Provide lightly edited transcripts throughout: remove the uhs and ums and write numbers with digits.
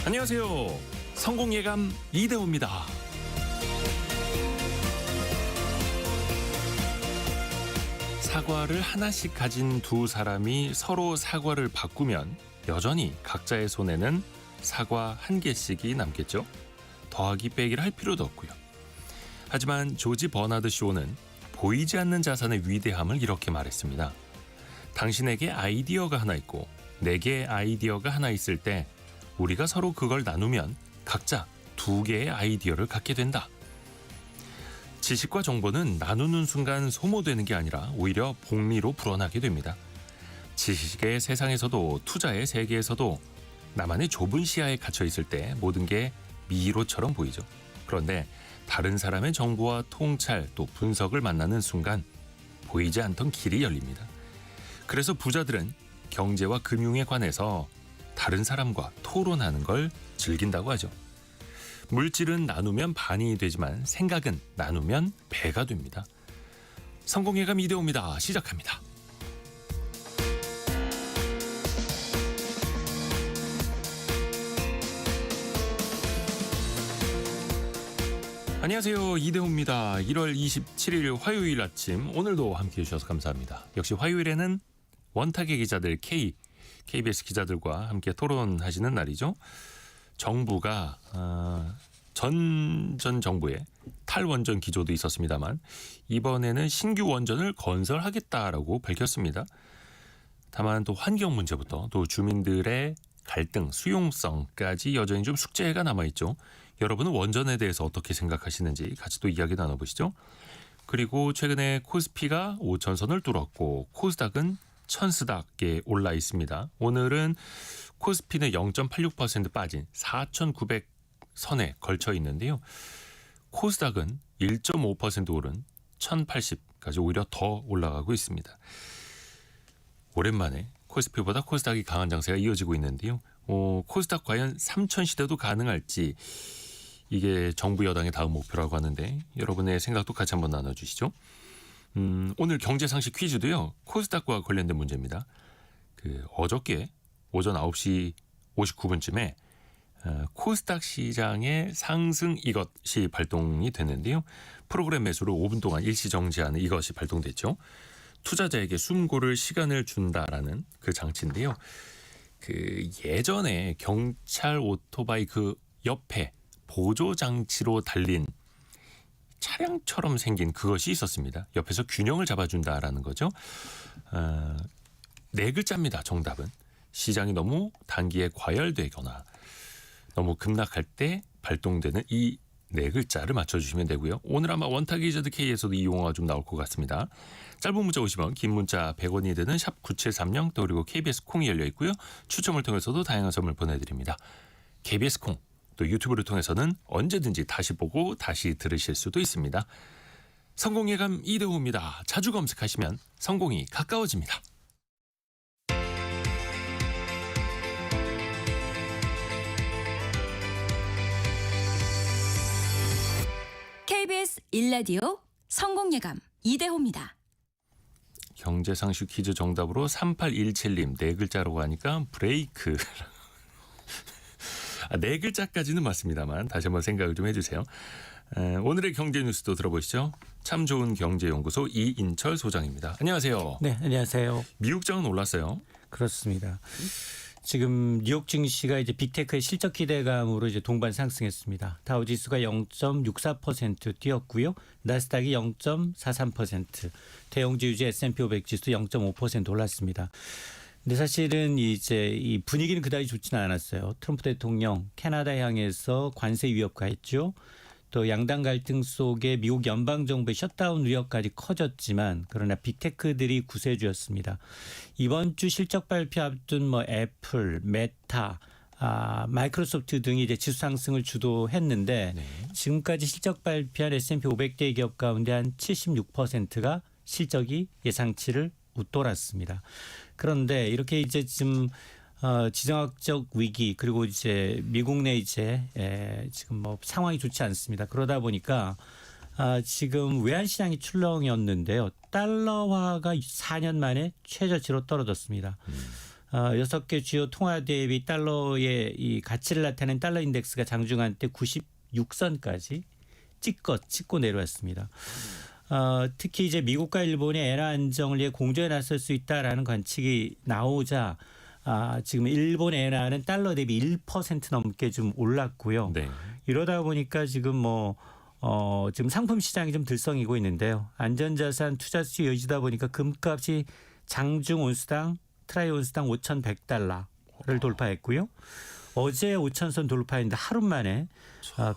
안녕하세요. 성공예감 이대호입니다. 사과를 하나씩 가진 두 사람이 서로 사과를 바꾸면 여전히 각자의 손에는 사과 한 개씩이 남겠죠. 더하기 빼기를 할 필요도 없고요. 하지만 조지 버나드 쇼는 보이지 않는 자산의 위대함을 이렇게 말했습니다. 당신에게 아이디어가 하나 있고 내게 아이디어가 하나 있을 때 우리가 서로 그걸 나누면 각자 두 개의 아이디어를 갖게 된다. 지식과 정보는 나누는 순간 소모되는 게 아니라 오히려 복리로 불어나게 됩니다. 지식의 세상에서도 투자의 세계에서도 나만의 좁은 시야에 갇혀 있을 때 모든 게 미로처럼 보이죠. 그런데 다른 사람의 정보와 통찰 또 분석을 만나는 순간 보이지 않던 길이 열립니다. 그래서 부자들은 경제와 금융에 관해서 다른 사람과 토론하는 걸 즐긴다고 하죠. 물질은 나누면 반이 되지만 생각은 나누면 배가 됩니다. 성공예감 이대호입니다. 시작합니다. 안녕하세요. 이대호입니다. 1월 27일 화요일 아침 오늘도 함께해 주셔서 감사합니다. 역시 화요일에는 원탁의 기자들 KBS 기자들과 함께 토론하시는 날이죠. 정부가 전 정부의 탈원전 기조도 있었습니다만 이번에는 신규 원전을 건설하겠다라고 밝혔습니다. 다만 또 환경 문제부터 또 주민들의 갈등, 수용성까지 여전히 좀 숙제가 남아있죠. 여러분은 원전에 대해서 어떻게 생각하시는지 같이 또 이야기 나눠보시죠. 그리고 최근에 코스피가 5천선을 뚫었고 코스닥은 1000스닥에 올라 있습니다. 오늘은 코스피는 0.86% 빠진 4,900선에 걸쳐 있는데요. 코스닥은 1.5% 오른 1,080까지 오히려 더 올라가고 있습니다. 오랜만에 코스피보다 코스닥이 강한 장세가 이어지고 있는데요. 코스닥 과연 3,000시대도 가능할지 이게 정부 여당의 다음 목표라고 하는데 여러분의 생각도 같이 한번 나눠주시죠. 오늘 경제상식 퀴즈도요. 코스닥과 관련된 문제입니다. 어저께 오전 9시 59분쯤에 코스닥 시장의 상승 이것이 발동이 됐는데요. 프로그램 매수로 5분 동안 일시 정지하는 이것이 발동됐죠. 투자자에게 숨고를 시간을 준다라는 그 장치인데요. 예전에 경찰 오토바이 옆에 보조 장치로 달린 차량처럼 생긴 그것이 있었습니다. 옆에서 균형을 잡아준다라는 거죠. 네 글자입니다. 정답은. 시장이 너무 단기에 과열되거나 너무 급락할 때 발동되는 이 네 글자를 맞춰주시면 되고요. 오늘 아마 원탁 기자들 K에서도 이 용어가 좀 나올 것 같습니다. 짧은 문자 50원, 긴 문자 100원이 되는 샵 9730 또 그리고 KBS 콩이 열려 있고요. 추첨을 통해서도 다양한 선물 보내드립니다. KBS 콩 또 유튜브를 통해서는 언제든지 다시 보고 다시 들으실 수도 있습니다. 성공예감 이대호입니다. 자주 검색하시면 성공이 가까워집니다. KBS 1라디오 성공예감 이대호입니다. 경제상식 퀴즈 정답으로 3817님 네 글자라고 하니까 브레이크. 네 글자까지는 맞습니다만 다시 한번 생각을 좀 해주세요. 오늘의 경제 뉴스도 들어보시죠. 참 좋은 경제연구소 이인철 소장입니다. 안녕하세요. 네, 안녕하세요. 미국장은 올랐어요. 그렇습니다. 지금 뉴욕 증시가 이제 빅테크의 실적 기대감으로 이제 동반 상승했습니다. 다우지수가 0.64% 뛰었고요. 나스닥이 0.43%, 대형주주 S&P 500 지수 0.5% 올랐습니다. 근데 사실은 이제 이 분위기는 그다지 좋지는 않았어요. 트럼프 대통령 캐나다 향해서 관세 위협 가했죠. 또 양당 갈등 속에 미국 연방정부의 셧다운 우려까지 커졌지만 그러나 빅테크들이 구세주였습니다. 이번 주 실적 발표 앞둔 애플, 메타, 마이크로소프트 등이 이제 지수 상승을 주도했는데 네. 지금까지 실적 발표한 S&P 500대 기업 가운데 한 76%가 실적이 예상치를 웃돌았습니다. 그런데 이렇게 이제 지금 지정학적 위기 그리고 이제 미국 내 이제 지금 상황이 좋지 않습니다. 그러다 보니까 지금 외환시장이 출렁이었는데요. 달러화가 4년 만에 최저치로 떨어졌습니다. 6개 주요 통화 대비 달러의 이 가치를 나타내는 달러 인덱스가 장중한 때 96선까지 찍고 내려왔습니다. 특히 이제 미국과 일본의 엔화 안정을 위해 공조에 나설 수 있다라는 관측이 나오자 지금 일본 엔화는 달러 대비 1% 넘게 좀 올랐고요. 네. 이러다 보니까 지금 지금 상품 시장이 좀 들썩이고 있는데요. 안전자산 투자 수요 이어지다 보니까 금값이 장중 온수당 트라이 온수당 5,100달러를 돌파했고요. 어제 5,000선 돌파했는데 하루 만에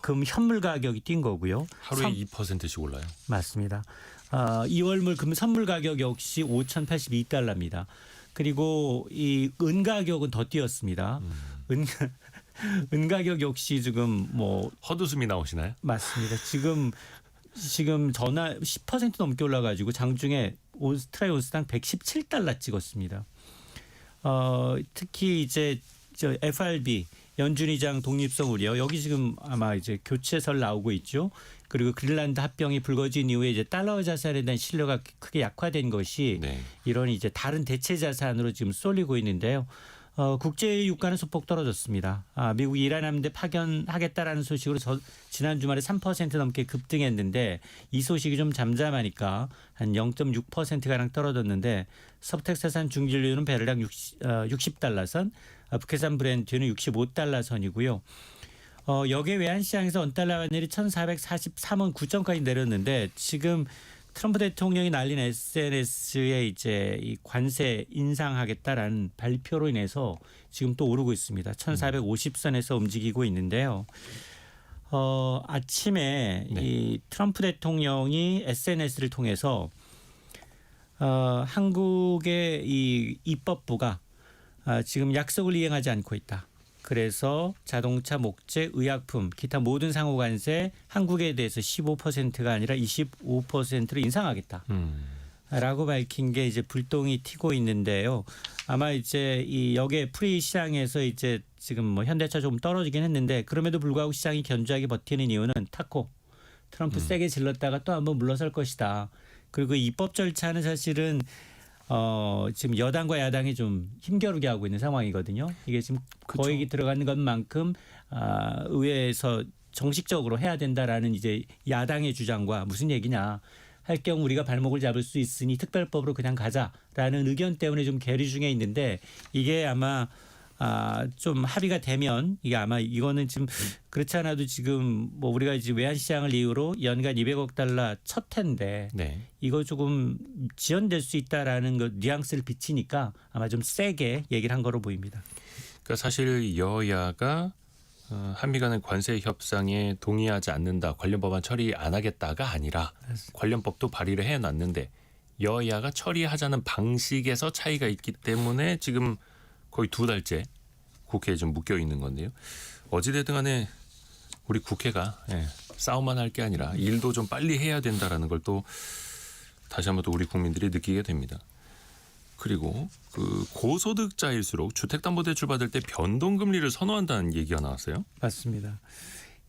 금 현물 가격이 뛴 거고요. 하루에 2%씩 올라요. 맞습니다. 2월물 금 선물 가격 역시 5,082달러입니다. 그리고 이 은 가격은 더 뛰었습니다. 은 가격 역시 지금 헛웃음이 나오시나요? 맞습니다. 지금 전화 10% 넘게 올라가지고 장중에 트라이 온수당 117달러 찍었습니다. 특히 이제 FRB 연준의장 독립성 우려 여기 지금 아마 이제 교체설 나오고 있죠. 그리고 그린란드 합병이 불거진 이후에 이제 달러 자산에 대한 신뢰가 크게 약화된 것이 네. 이런 이제 다른 대체 자산으로 지금 쏠리고 있는데요. 국제 유가는 소폭 떨어졌습니다. 미국이 이란 함대 파견하겠다라는 소식으로 지난 주말에 3% 넘게 급등했는데 이 소식이 좀 잠잠하니까 한 0.6%가량 떨어졌는데 석택사산 중진료는 배럴당 60달러 선, 북해산 브렌트는 65달러 선이고요. 역외 외환시장에서 원달러 환율이 1,443원 9점까지 내렸는데 지금 트럼프 대통령이 날린 SNS에 이제 이 관세 인상하겠다라는 발표로 인해서 지금 또 오르고 있습니다. 1,450선에서 움직이고 있는데요. 아침에 네. 이 트럼프 대통령이 SNS를 통해서 한국의 이 입법부가 지금 약속을 이행하지 않고 있다. 그래서 자동차, 목재, 의약품, 기타 모든 상호 관세 한국에 대해서 15%가 아니라 25%로 인상하겠다라고 밝힌 게 이제 불똥이 튀고 있는데요. 아마 이제 이 역의 프리 시장에서 이제 지금 현대차 좀 떨어지긴 했는데 그럼에도 불구하고 시장이 견조하게 버티는 이유는 타코 트럼프 세게 질렀다가 또 한번 물러설 것이다. 그리고 입법 절차는 사실은 지금 여당과 야당이 좀 힘겨루게 하고 있는 상황이거든요. 이게 지금 거액이 들어가는 것만큼 의회에서 정식적으로 해야 된다라는 이제 야당의 주장과 무슨 얘기냐. 할 경우 우리가 발목을 잡을 수 있으니 특별법으로 그냥 가자라는 의견 때문에 좀 괴리 중에 있는데 이게 아마 좀 합의가 되면 이게 아마 이거는 지금 그렇지 않아도 지금 우리가 이제 외환시장을 이유로 연간 200억 달러 첫 텐데 네. 이거 조금 지연될 수 있다라는 그 뉘앙스를 비치니까 아마 좀 세게 얘기를 한 거로 보입니다. 그러니까 사실 여야가 한미 간의 관세 협상에 동의하지 않는다. 관련 법안 처리 안 하겠다가 아니라 관련 법도 발의를 해놨는데 여야가 처리하자는 방식에서 차이가 있기 때문에 지금 거의 2달째 국회에 좀 묶여 있는 건데요. 어찌됐든 간에 우리 국회가 싸움만 할 게 아니라 일도 좀 빨리 해야 된다라는 걸 또 다시 한번 또 우리 국민들이 느끼게 됩니다. 그리고 그 고소득자일수록 주택담보대출 받을 때 변동금리를 선호한다는 얘기가 나왔어요. 맞습니다.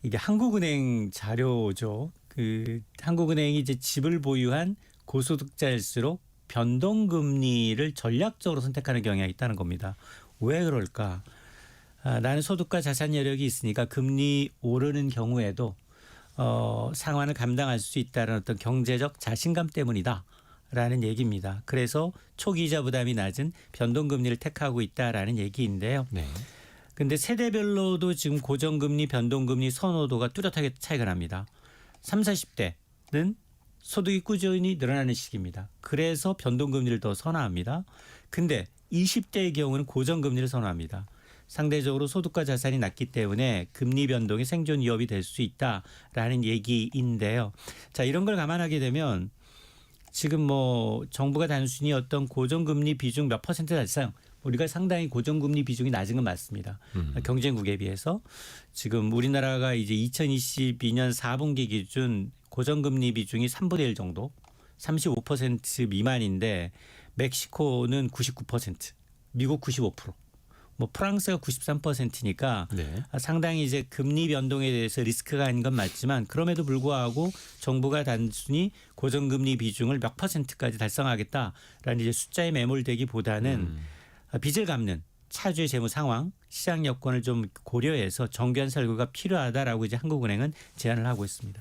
이게 한국은행 자료죠. 그 한국은행이 이제 집을 보유한 고소득자일수록 변동금리를 전략적으로 선택하는 경향이 있다는 겁니다. 왜 그럴까? 나는 소득과 자산 여력이 있으니까 금리 오르는 경우에도 상환을 감당할 수 있다는 어떤 경제적 자신감 때문이다라는 얘기입니다. 그래서 초기이자 부담이 낮은 변동금리를 택하고 있다라는 얘기인데요. 네. 근데 세대별로도 지금 고정금리, 변동금리 선호도가 뚜렷하게 차이가 납니다. 30, 40대는 소득이 꾸준히 늘어나는 시기입니다. 그래서 변동금리를 더 선호합니다. 근데 20대의 경우는 고정금리를 선호합니다. 상대적으로 소득과 자산이 낮기 때문에 금리 변동이 생존 위협이 될 수 있다라는 얘기인데요. 자, 이런 걸 감안하게 되면 지금 정부가 단순히 어떤 고정금리 비중 몇 퍼센트 달성 우리가 상당히 고정금리 비중이 낮은 건 맞습니다. 경쟁국에 비해서 지금 우리나라가 이제 2022년 4분기 기준 고정금리 비중이 3분의 1 정도 35% 미만인데 멕시코는 99%, 미국 95%, 프랑스가 93%니까 네. 상당히 이제 금리 변동에 대해서 리스크가 있는 건 맞지만 그럼에도 불구하고 정부가 단순히 고정금리 비중을 몇 퍼센트까지 달성하겠다라는 이제 숫자에 매몰되기보다는 빚을 갚는 차주의 재무 상황, 시장 여건을 좀 고려해서 정교한 설계가 필요하다라고 이제 한국은행은 제안을 하고 있습니다.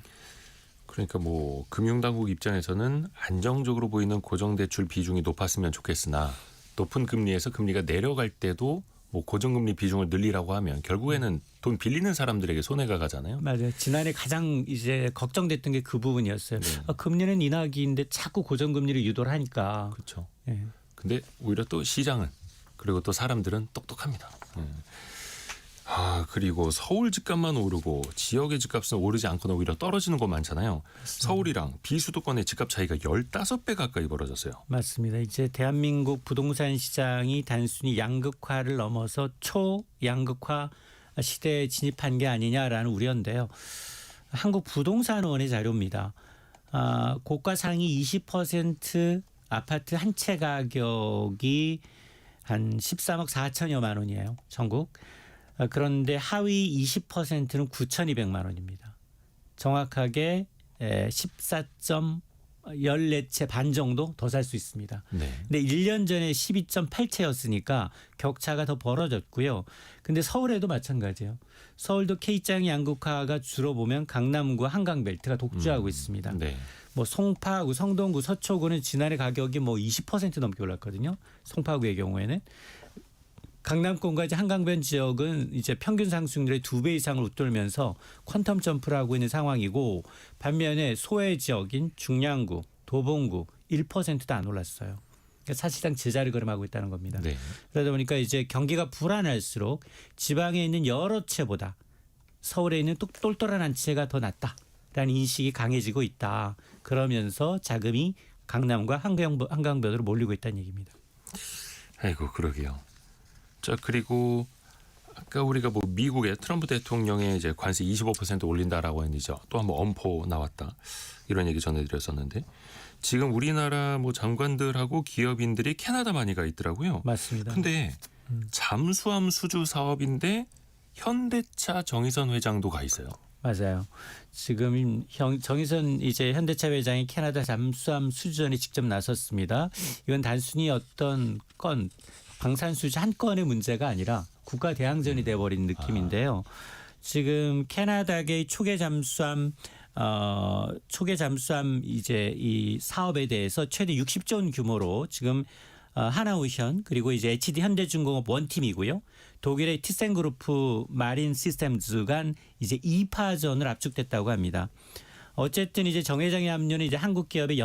그러니까 뭐 금융당국 입장에서는 안정적으로 보이는 고정대출 비중이 높았으면 좋겠으나 높은 금리에서 금리가 내려갈 때도 뭐 고정금리 비중을 늘리라고 하면 결국에는 돈 빌리는 사람들에게 손해가 가잖아요. 맞아요. 지난해 가장 이제 걱정됐던 게 그 부분이었어요. 네. 금리는 인하기인데 자꾸 고정금리를 유도를 하니까. 그렇죠. 예. 근데 오히려 또 시장은 그리고 또 사람들은 똑똑합니다. 그리고 서울 집값만 오르고 지역의 집값은 오르지 않거나 오히려 떨어지는 곳 많잖아요. 서울이랑 비수도권의 집값 차이가 15배 가까이 벌어졌어요. 맞습니다. 이제 대한민국 부동산 시장이 단순히 양극화를 넘어서 초양극화 시대에 진입한 게 아니냐라는 우려인데요. 한국부동산원의 자료입니다. 고가 상위 20% 아파트 한 채 가격이 한 13억 4천여만 원이에요. 전국. 그런데 하위 20%는 9,200만 원입니다. 정확하게 14.14채 반 정도 더 살 수 있습니다. 네. 근데 1년 전에 12.8채였으니까 격차가 더 벌어졌고요. 근데 서울에도 마찬가지예요. 서울도 K장 양극화가 주로 보면 강남구 한강벨트가 독주하고 있습니다. 네. 뭐 송파구, 성동구, 서초구는 지난해 가격이 뭐 20% 넘게 올랐거든요. 송파구의 경우에는. 강남권과 이제 한강변 지역은 이제 평균 상승률의 2배 이상을 웃돌면서 퀀텀 점프를 하고 있는 상황이고 반면에 소외 지역인 중량구, 도봉구 1%도 안 올랐어요. 그러니까 사실상 제자리 걸음하고 있다는 겁니다. 네. 그러다 보니까 이제 경기가 불안할수록 지방에 있는 여러 채보다 서울에 있는 똘똘한 한 채가 더 낫다라는 인식이 강해지고 있다. 그러면서 자금이 강남과 한강변으로 몰리고 있다는 얘기입니다. 아이고 그러게요. 자 그리고 아까 우리가 뭐 미국의 트럼프 대통령의 이제 관세 25% 올린다라고 했는데 또 한번 엄포 나왔다 이런 얘기 전해드렸었는데 지금 우리나라 뭐 장관들하고 기업인들이 캐나다 많이 가 있더라고요. 맞습니다. 근데 잠수함 수주 사업인데 현대차 정의선 회장도 가 있어요. 맞아요. 지금 정의선 이제 현대차 회장이 캐나다 잠수함 수주전에 직접 나섰습니다. 이건 단순히 어떤 방산 수주 한 건의 문제가 아니라 국가 대항전이 돼버린 느낌인데요. 지금 캐나다의 초계 잠수함 이제 이 사업에 대해서 최대 60조 원 규모로 지금 하나오션 그리고 이제 HD 현대중공업 원팀이고요. 독일의 티센그루프 마린 시스템즈 간 이제 2파전을 압축됐다고 합니다. 어쨌든 이제 정 회장의 합류는 이제 한국 기업의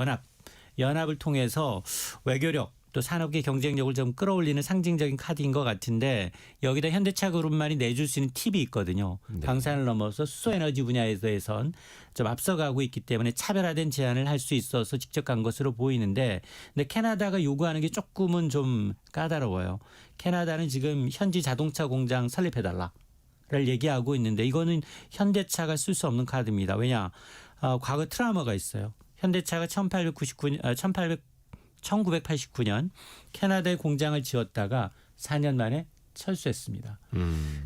연합을 통해서 외교력 또 산업계 경쟁력을 좀 끌어올리는 상징적인 카드인 것 같은데 여기다 현대차 그룹만이 내줄 수 있는 팁이 있거든요. 네. 방산을 넘어서 수소에너지 분야에 대해선 좀 앞서가고 있기 때문에 차별화된 제안을 할 수 있어서 직접 간 것으로 보이는데 근데 캐나다가 요구하는 게 조금은 좀 까다로워요. 캐나다는 지금 현지 자동차 공장 설립해달라를 얘기하고 있는데 이거는 현대차가 쓸 수 없는 카드입니다. 왜냐? 과거 트라우마가 있어요. 현대차가 1989년 캐나다에 공장을 지었다가 4년 만에 철수했습니다.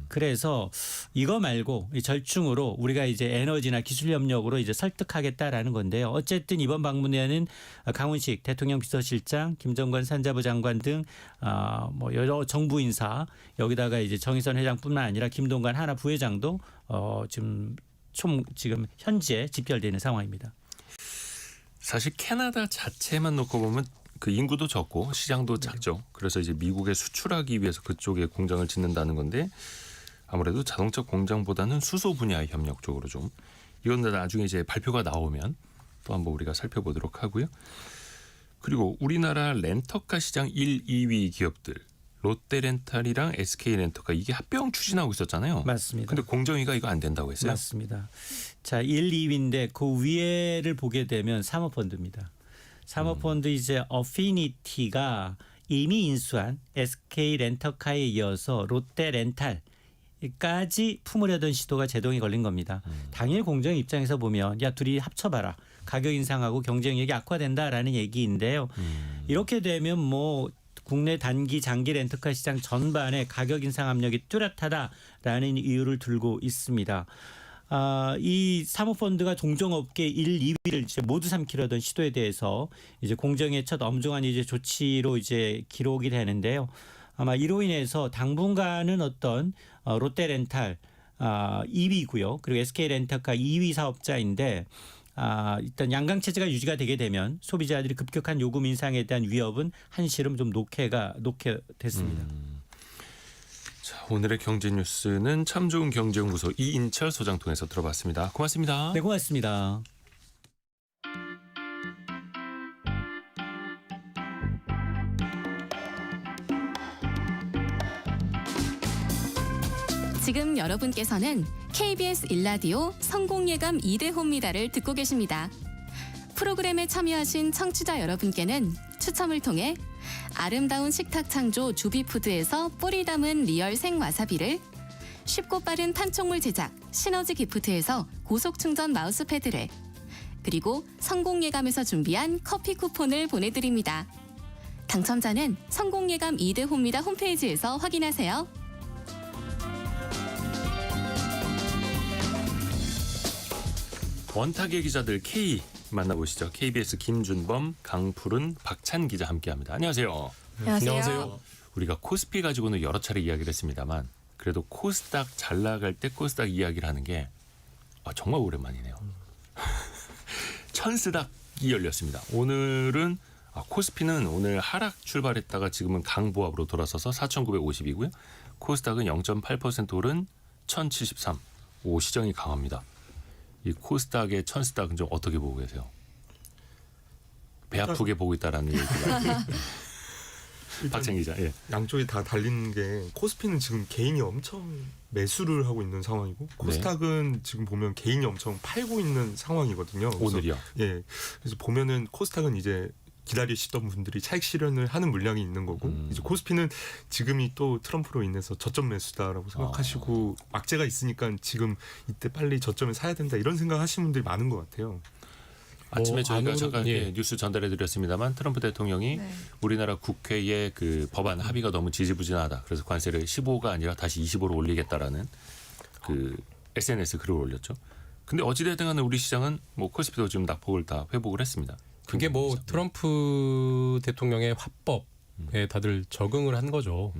그래서 이거 말고 절충으로 우리가 이제 에너지나 기술 협력으로 이제 설득하겠다라는 건데요. 어쨌든 이번 방문에는 강훈식 대통령 비서실장, 김정관 산자부 장관 등 뭐 여러 정부 인사 여기다가 이제 정의선 회장뿐만 아니라 김동관 하나 부회장도 지금 현지에 집결되어 있는 상황입니다. 사실 캐나다 자체만 놓고 보면 그 인구도 적고 시장도 작죠. 그래서 이제 미국에 수출하기 위해서 그쪽에 공장을 짓는다는 건데 아무래도 자동차 공장보다는 수소 분야의 협력 쪽으로 좀 이건 나중에 이제 발표가 나오면 또 한번 우리가 살펴보도록 하고요. 그리고 우리나라 렌터카 시장 1, 2위 기업들 롯데렌탈이랑 SK렌터카 이게 합병 추진하고 있었잖아요. 맞습니다. 근데 공정위가 이거 안 된다고 했어요. 맞습니다. 자, 1, 2위인데 그 위에를 보게 되면 사모펀드입니다. 사모펀드 이제 어피니티가 이미 인수한 SK 렌터카에 이어서 롯데 렌탈까지 품으려던 시도가 제동이 걸린 겁니다. 당일 공정 입장에서 보면 야 둘이 합쳐봐라. 가격 인상하고 경쟁력이 악화된다라는 얘기인데요. 이렇게 되면 뭐 국내 단기 장기 렌터카 시장 전반에 가격 인상 압력이 뚜렷하다라는 이유를 들고 있습니다. 이 사모펀드가 동종업계 1, 2위를 이제 모두 삼키려던 시도에 대해서 이제 공정의 첫 엄중한 이제 조치로 이제 기록이 되는데요. 아마 이로 인해서 당분간은 어떤 롯데렌탈 2위고요. 그리고 SK렌터카 2위 사업자인데 일단 양강 체제가 유지가 되게 되면 소비자들이 급격한 요금 인상에 대한 위협은 한시름 좀 놓게 됐습니다. 자, 오늘의 경제 뉴스는 참 좋은 경제연구소 이인철 소장 통해서 들어봤습니다. 고맙습니다. 네, 고맙습니다. 지금 여러분께서는 KBS 일라디오 성공예감 2대호입니다를 듣고 계십니다. 프로그램에 참여하신 청취자 여러분께는 추첨을 통해 아름다운 식탁 창조 주비푸드에서 뿌리 담은 리얼 생와사비를, 쉽고 빠른 판촉물 제작 시너지 기프트에서 고속 충전 마우스패드를, 그리고 성공예감에서 준비한 커피 쿠폰을 보내드립니다. 당첨자는 성공예감 2대호입니다 홈페이지에서 확인하세요. 원탁의 기자들 K 만나보시죠. KBS 김준범, 강푸른, 박찬 기자 함께합니다. 안녕하세요. 안녕하세요. 우리가 코스피 가지고는 여러 차례 이야기를 했습니다만 그래도 코스닥 잘 나갈 때 코스닥 이야기를 하는 게 정말 오랜만이네요. 천스닥이 열렸습니다. 오늘은 코스피는 오늘 하락 출발했다가 지금은 강보합으로 돌아서서 4,950이고요. 코스닥은 0.8% 오른 1,073. 오, 시장이 강합니다. 이 코스닥의 천스닥은 좀 어떻게 보고 계세요? 배 아프게 보고 있다라는 얘기가. 박찬 기자. 예. 양쪽이 다 달리는 게 코스피는 지금 개인이 엄청 매수를 하고 있는 상황이고 코스닥은 지금 보면 개인이 엄청 팔고 있는 상황이거든요. 그래서, 오늘이요? 예. 그래서 보면은 코스닥은 이제 기다리시던 분들이 차익 실현을 하는 물량이 있는 거고 이제 코스피는 지금이 또 트럼프로 인해서 저점 매수다라고 생각하시고 악재가 있으니까 지금 이때 빨리 저점에 사야 된다 이런 생각하시는 분들이 많은 것 같아요. 아침에 저희가 안으로, 잠깐 예. 뉴스 전달해드렸습니다만 트럼프 대통령이 우리나라 국회의 그 법안 합의가 너무 지지부진하다. 그래서 관세를 15가 아니라 다시 25로 올리겠다라는 그 SNS 글을 올렸죠. 근데 어찌됐든 간에 우리 시장은 뭐 코스피도 지금 낙폭을 다 회복을 했습니다. 그게 뭐 트럼프 대통령의 화법에 다들 적응을 한 거죠.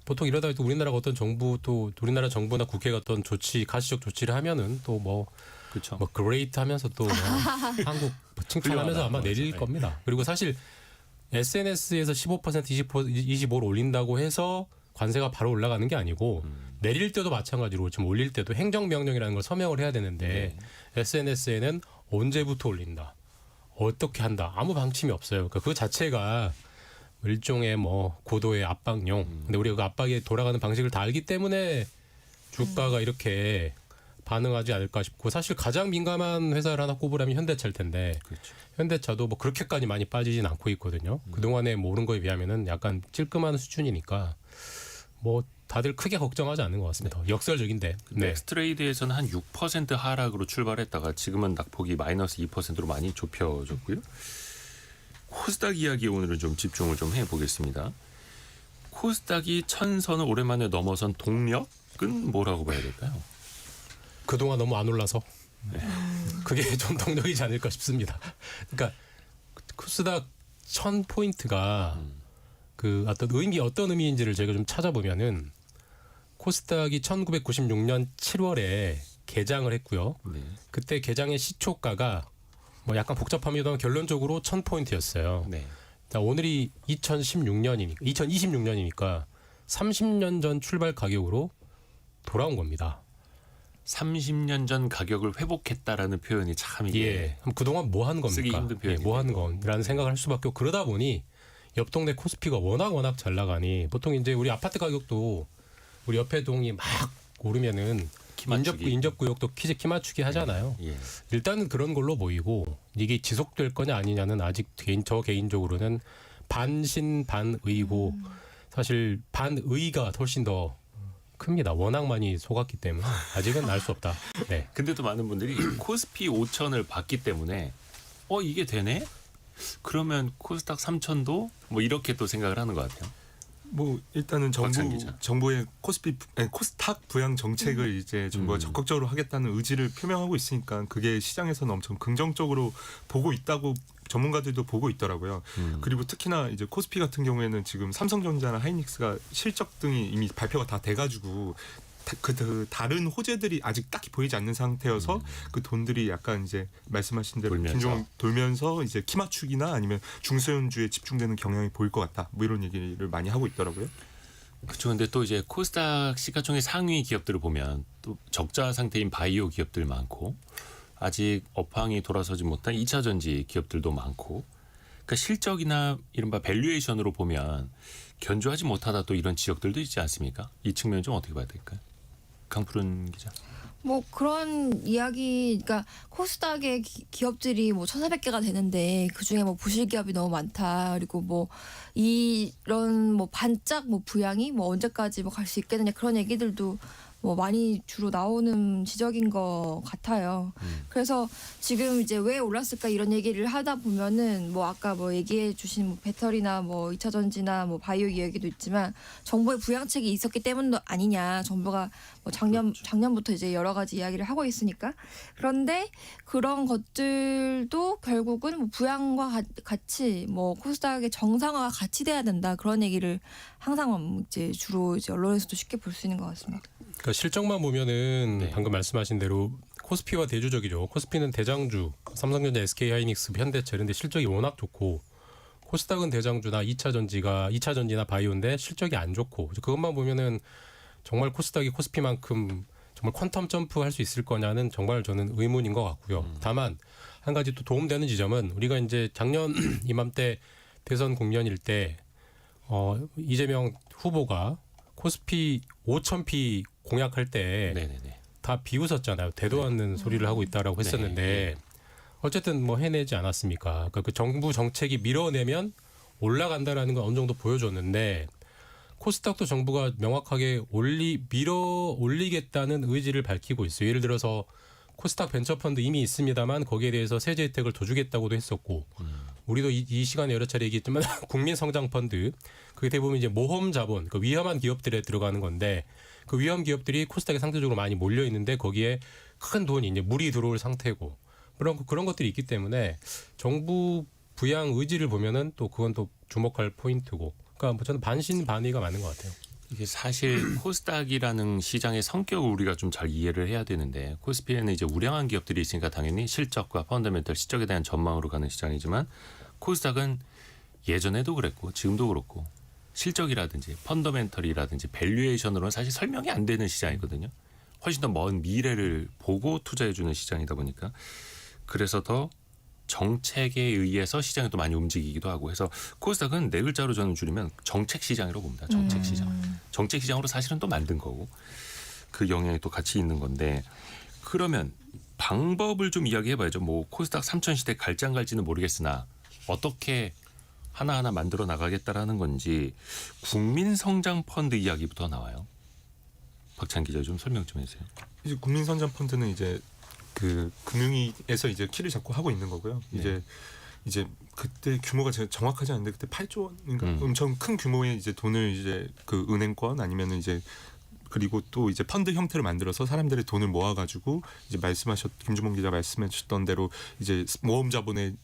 보통 이러다 또 우리나라가 어떤 정부 또 우리나라 정부나 국회가 어떤 조치 가시적 조치를 하면은 또 뭐 그렇죠. 뭐 그레이트 하면서 또 뭐 한국 칭찬하면서 아마 내릴 겁니다. 그리고 사실 SNS에서 15% 25를 올린다고 해서 관세가 바로 올라가는 게 아니고 내릴 때도 마찬가지로 지금 올릴 때도 행정명령이라는 걸 서명을 해야 되는데 SNS에는 언제부터 올린다. 어떻게 한다. 아무 방침이 없어요. 그러니까 그 자체가 일종의 뭐 고도의 압박용. 근데 우리가 그 압박에 돌아가는 방식을 다 알기 때문에 주가가 이렇게 반응하지 않을까 싶고 사실 가장 민감한 회사를 하나 꼽으라면 현대차일 텐데 그렇죠. 현대차도 뭐 그렇게까지 많이 빠지진 않고 있거든요. 그동안에 뭐 오른 거에 비하면은 약간 찔끔한 수준이니까 뭐 다들 크게 걱정하지 않는 것 같습니다. 역설적인데. 네. 넥스트레이드에서는 한 6% 하락으로 출발했다가 지금은 낙폭이 마이너스 2%로 많이 좁혀졌고요. 코스닥 이야기 오늘은 좀 집중을 좀 해보겠습니다. 코스닥이 1000선을 오랜만에 넘어선 동력은 뭐라고 봐야 될까요? 그동안 너무 안 올라서 그게 좀 동력이지 않을까 싶습니다. 그러니까 코스닥 1000포인트가 그 어떤 의미인지를 제가 좀 찾아보면은 코스닥이 1996년 7월에 개장을 했고요. 네. 그때 개장의 시초가가 뭐 약간 복잡합니다만 결론적으로 1000포인트였어요. 네. 오늘이 2026년이니까 30년 전 출발 가격으로 돌아온 겁니다. 30년 전 가격을 회복했다라는 표현이 참 이게 예. 그럼 그동안 뭐 하는 겁니까? 쓰기 힘든 표현이네요. 뭐 하는 건이라는 생각을 할 수밖에 없고 그러다 보니 옆 동네 코스피가 워낙 잘 나가니 보통 이제 우리 아파트 가격도 우리 옆에 동이 막 오르면은 키 맞추기. 인접구역도 키 맞추기 하잖아요. 예. 일단은 그런 걸로 보이고 이게 지속될 거냐 아니냐는 아직 저 개인적으로는 반신반의고 사실 반의가 훨씬 더 큽니다. 워낙 많이 속았기 때문에 아직은 알 수 없다. 네. 근데도 많은 분들이 코스피 5천을 봤기 때문에 이게 되네? 그러면 코스닥 3천도 뭐 이렇게 또 생각을 하는 것 같아요. 뭐 일단은 박찬 기자. 정부의 코스닥 부양 정책을 이제 정부가 적극적으로 하겠다는 의지를 표명하고 있으니까 그게 시장에서는 엄청 긍정적으로 보고 있다고 전문가들도 보고 있더라고요. 그리고 특히나 이제 코스피 같은 경우에는 지금 삼성전자나 하이닉스가 실적 등이 이미 발표가 다 돼가지고 그 다른 호재들이 아직 딱히 보이지 않는 상태여서 그 돈들이 약간 이제 말씀하신 대로 돌면서 이제 키 맞추기나 아니면 중소형주에 집중되는 경향이 보일 것 같다. 뭐 이런 얘기를 많이 하고 있더라고요. 그렇죠. 근데 또 이제 코스닥 시가총액 상위 기업들을 보면 또 적자 상태인 바이오 기업들 많고 아직 업황이 돌아서지 못한 2차 전지 기업들도 많고 그러니까 실적이나 이른바 밸류에이션으로 보면 견조하지 못하다 또 이런 지역들도 있지 않습니까? 이 측면 좀 어떻게 봐야 될까요? 강푸른 기자. 뭐 그런 이야기, 그러니까 코스닥의 기업들이 뭐 1,400개가 되는데 그 중에 뭐 부실 기업이 너무 많다. 그리고 뭐 이런 뭐 반짝 뭐 부양이 뭐 언제까지 뭐 갈 수 있겠느냐 그런 얘기들도 뭐 많이 주로 나오는 지적인 것 같아요. 그래서 지금 이제 왜 올랐을까 이런 얘기를 하다 보면은 뭐 아까 뭐 얘기해 주신 뭐 배터리나 뭐 2차 전지나 뭐 바이오 이야기도 있지만 정부의 부양책이 있었기 때문도 아니냐. 정부가 뭐 작년부터 이제 여러 가지 이야기를 하고 있으니까. 그런데 그런 것들도 결국은 뭐 부양과 같이 뭐 코스닥의 정상화가 같이 돼야 된다. 그런 얘기를 항상 이제 주로 이제 언론에서도 쉽게 볼 수 있는 것 같습니다. 그러니까 실적만 보면은 네. 방금 말씀하신 대로 코스피와 대조적이죠. 코스피는 대장주, 삼성전자, SK하이닉스, 현대차 이런데 실적이 워낙 좋고 코스닥은 대장주나 2차 전지나 바이오인데 실적이 안 좋고 그것만 보면은 정말 코스닥이 코스피만큼 정말 퀀텀 점프 할 수 있을 거냐는 정말 저는 의문인 것 같고요. 다만 한 가지 또 도움되는 지점은 우리가 이제 작년 이맘때 대선 국면일 때 이재명 후보가 코스피 5,000피 공약할 때 다 비웃었잖아요. 되도 않는 소리를 하고 있다라고 했었는데 어쨌든 뭐 해내지 않았습니까? 그러니까 그 정부 정책이 밀어내면 올라간다라는 건 어느 정도 보여줬는데 코스닥도 정부가 명확하게 밀어 올리겠다는 의지를 밝히고 있어요. 예를 들어서 코스닥 벤처펀드 이미 있습니다만 거기에 대해서 세제 혜택을 더 주겠다고도 했었고 우리도 이 시간에 여러 차례 얘기했지만 국민성장펀드 그게 대부분 이제 모험 자본 그 위험한 기업들에 들어가는 건데 그 위험 기업들이 코스닥에 상대적으로 많이 몰려 있는데 거기에 큰 돈이 이제 물이 들어올 상태고 그런 것들이 있기 때문에 정부 부양 의지를 보면은 또 그건 또 주목할 포인트고 그러니까 뭐 저는 반신반의가 맞는 것 같아요. 이게 사실 코스닥이라는 시장의 성격을 우리가 좀 잘 이해를 해야 되는데 코스피에는 이제 우량한 기업들이 있으니까 당연히 실적과 펀더멘털 실적에 대한 전망으로 가는 시장이지만 코스닥은 예전에도 그랬고 지금도 그렇고 실적이라든지 펀더멘털이라든지 밸류에이션으로는 사실 설명이 안 되는 시장이거든요. 훨씬 더 먼 미래를 보고 투자해 주는 시장이다 보니까 그래서 더 정책에 의해서 시장이 또 많이 움직이기도 하고 해서 코스닥은 네 글자로 저는 줄이면 정책 시장이라고 봅니다. 정책 시장. 정책 시장으로 사실은 또 만든 거고 그 영향이 또 같이 있는 건데 그러면 방법을 좀 이야기해 봐야죠. 뭐 코스닥 3천 시대 갈지 안 갈지는 모르겠으나 어떻게 하나하나 만들어 나가겠다라는 건지 국민성장펀드 이야기부터 나와요. 박찬 기자 좀 설명 좀 해주세요. 이제 국민성장펀드는 이제 그 금융위에서 이제 키를 잡고 하고 있는 거고요. 이제 그때 규모가 제가 정확하지 않은데 그때 8조 원인가 엄청 큰 규모의 이제 돈을 이제 그 은행권 아니면은 이제 그리고 또 이제 펀드 형태를 만들어서 사람들의 돈을 모아가지고 이제 김주몽 기자 말씀하셨던 대로 이제 모험 자본의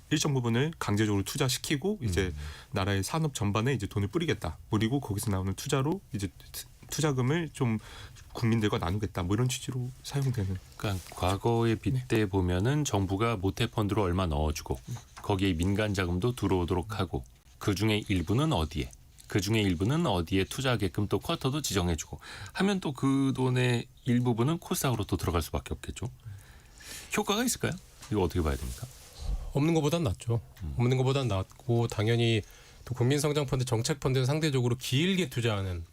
일정 부분을 강제적으로 투자시키고 이제 나라의 산업 전반에 이제 돈을 뿌리겠다. 그리고 거기서 나오는 투자로 이제 투자금을 좀 국민들과 나누겠다. 뭐 이런 취지로 사용되는. 그러니까 과거에 빗대 보면은 정부가 모태펀드로 얼마 넣어주고 거기에 민간 자금도 들어오도록 하고 그 중에 일부는 어디에 투자하게끔 또 쿼터도 지정해주고 하면 또 그 돈의 일부분은 코스닥으로 또 들어갈 수밖에 없겠죠. 효과가 있을까요? 이거 어떻게 봐야 됩니까? 없는 것보단 낫죠. 없는 것보단 낫고 당연히 또 국민성장펀드 정책펀드는 상대적으로 길게 투자하는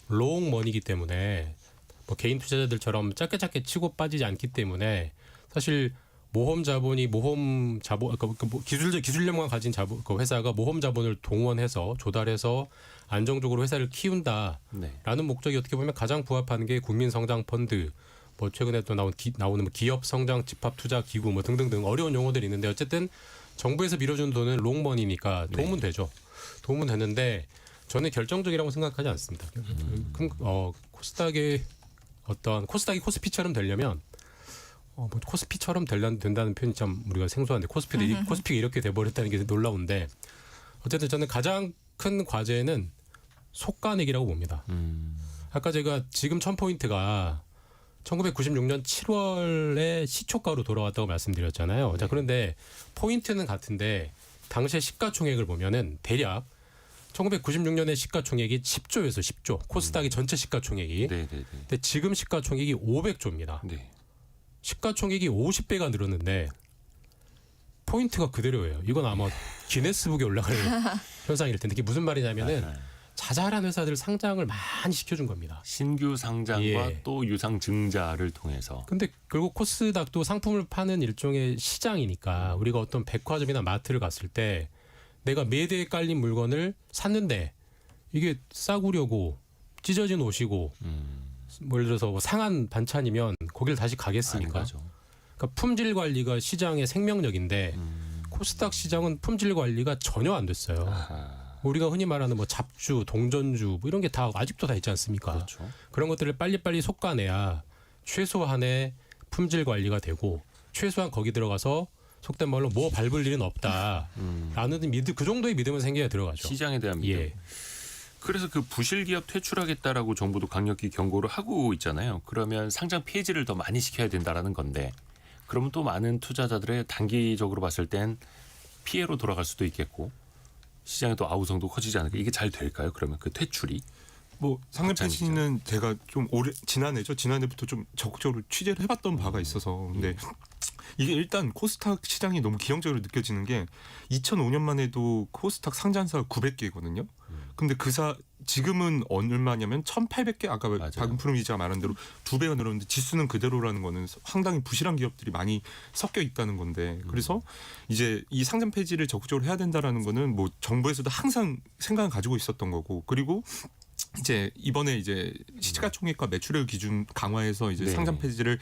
롱머니이기 때문에 뭐 개인 투자자들처럼 짧게 치고 빠지지 않기 때문에 사실 모험 자본이 기술력만 가진 그 회사가 모험 자본을 동원해서 조달해서 안정적으로 회사를 키운다라는 목적이 어떻게 보면 가장 부합하는 게 국민성장펀드 뭐 최근에 또 나오는 뭐 기업 성장 집합 투자 기구 뭐 등등등 어려운 용어들이 있는데 어쨌든 정부에서 밀어주는 돈은 롱머니니까 도움은 되죠. 도움은 되는데 저는 결정적이라고 생각하지 않습니다. 코스닥이 코스피처럼 되려면 뭐 코스피처럼 된다는 표현이 참 우리가 생소한데 코스피가 이렇게 돼버렸다는 게 놀라운데 어쨌든 저는 가장 큰 과제는 속가내기라고 봅니다. 아까 제가 지금 1000포인트가 1996년 7월에 시초가로 돌아왔다고 말씀드렸잖아요. 자, 그런데 포인트는 같은데 당시의 시가총액을 보면은 대략 1996년에 시가총액이 10조에서 10조. 코스닥이 전체 시가총액이. 근데 지금 시가총액이 500조입니다. 네. 시가총액이 50배가 늘었는데 포인트가 그대로예요. 이건 아마 기네스북에 올라갈 현상일 텐데 이게 무슨 말이냐면은 자잘한 회사들 상장을 많이 시켜준 겁니다. 신규 상장과 예. 또 유상 증자를 통해서. 근데 결국 코스닥도 상품을 파는 일종의 시장이니까 우리가 어떤 백화점이나 마트를 갔을 때 내가 매대에 깔린 물건을 샀는데 이게 싸구려고 찢어진 옷이고 뭐 예를 들어서 뭐 상한 반찬이면 거길 다시 가겠습니까? 그러니까 품질 관리가 시장의 생명력인데 코스닥 시장은 품질 관리가 전혀 안 됐어요. 우리가 흔히 말하는 뭐 잡주, 동전주 뭐 이런 게 다 아직도 다 있지 않습니까? 그렇죠. 그런 것들을 빨리빨리 솎아내야 최소한의 품질 관리가 되고 최소한 거기 들어가서 속된 말로 뭐 밟을 일은 없다라는 그 정도의 믿음은 생겨야 들어가죠. 시장에 대한 믿음. 예. 그래서 그 부실 기업 퇴출하겠다라고 정부도 강력히 경고를 하고 있잖아요. 그러면 상장 폐지를 더 많이 시켜야 된다라는 건데 그러면 또 많은 투자자들의 단기적으로 봤을 땐 피해로 돌아갈 수도 있겠고 시장에 또 아우성도 커지지 않을까. 이게 잘 될까요? 그러면 그 퇴출이? 뭐 상장 폐지는 제가 좀 지난해부터 좀 적극적으로 취재를 해봤던 바가 있어서 근데 이게 일단 코스닥 시장이 너무 기형적으로 느껴지는 게 2005년만 해도 코스닥 상장사가 900개거든요. 근데 지금은 얼마냐면 1,800개 아까 박은푸른 기자가 말한 대로 2배가 늘었는데 지수는 그대로라는 거는 상당히 부실한 기업들이 많이 섞여 있다는 건데 그래서 이제 이 상장 폐지를 적극적으로 해야 된다라는 거는 뭐 정부에서도 항상 생각을 가지고 있었던 거고 그리고 이제 이번에 이제 시가총액과 매출액 기준 강화해서 이제 상장 폐지를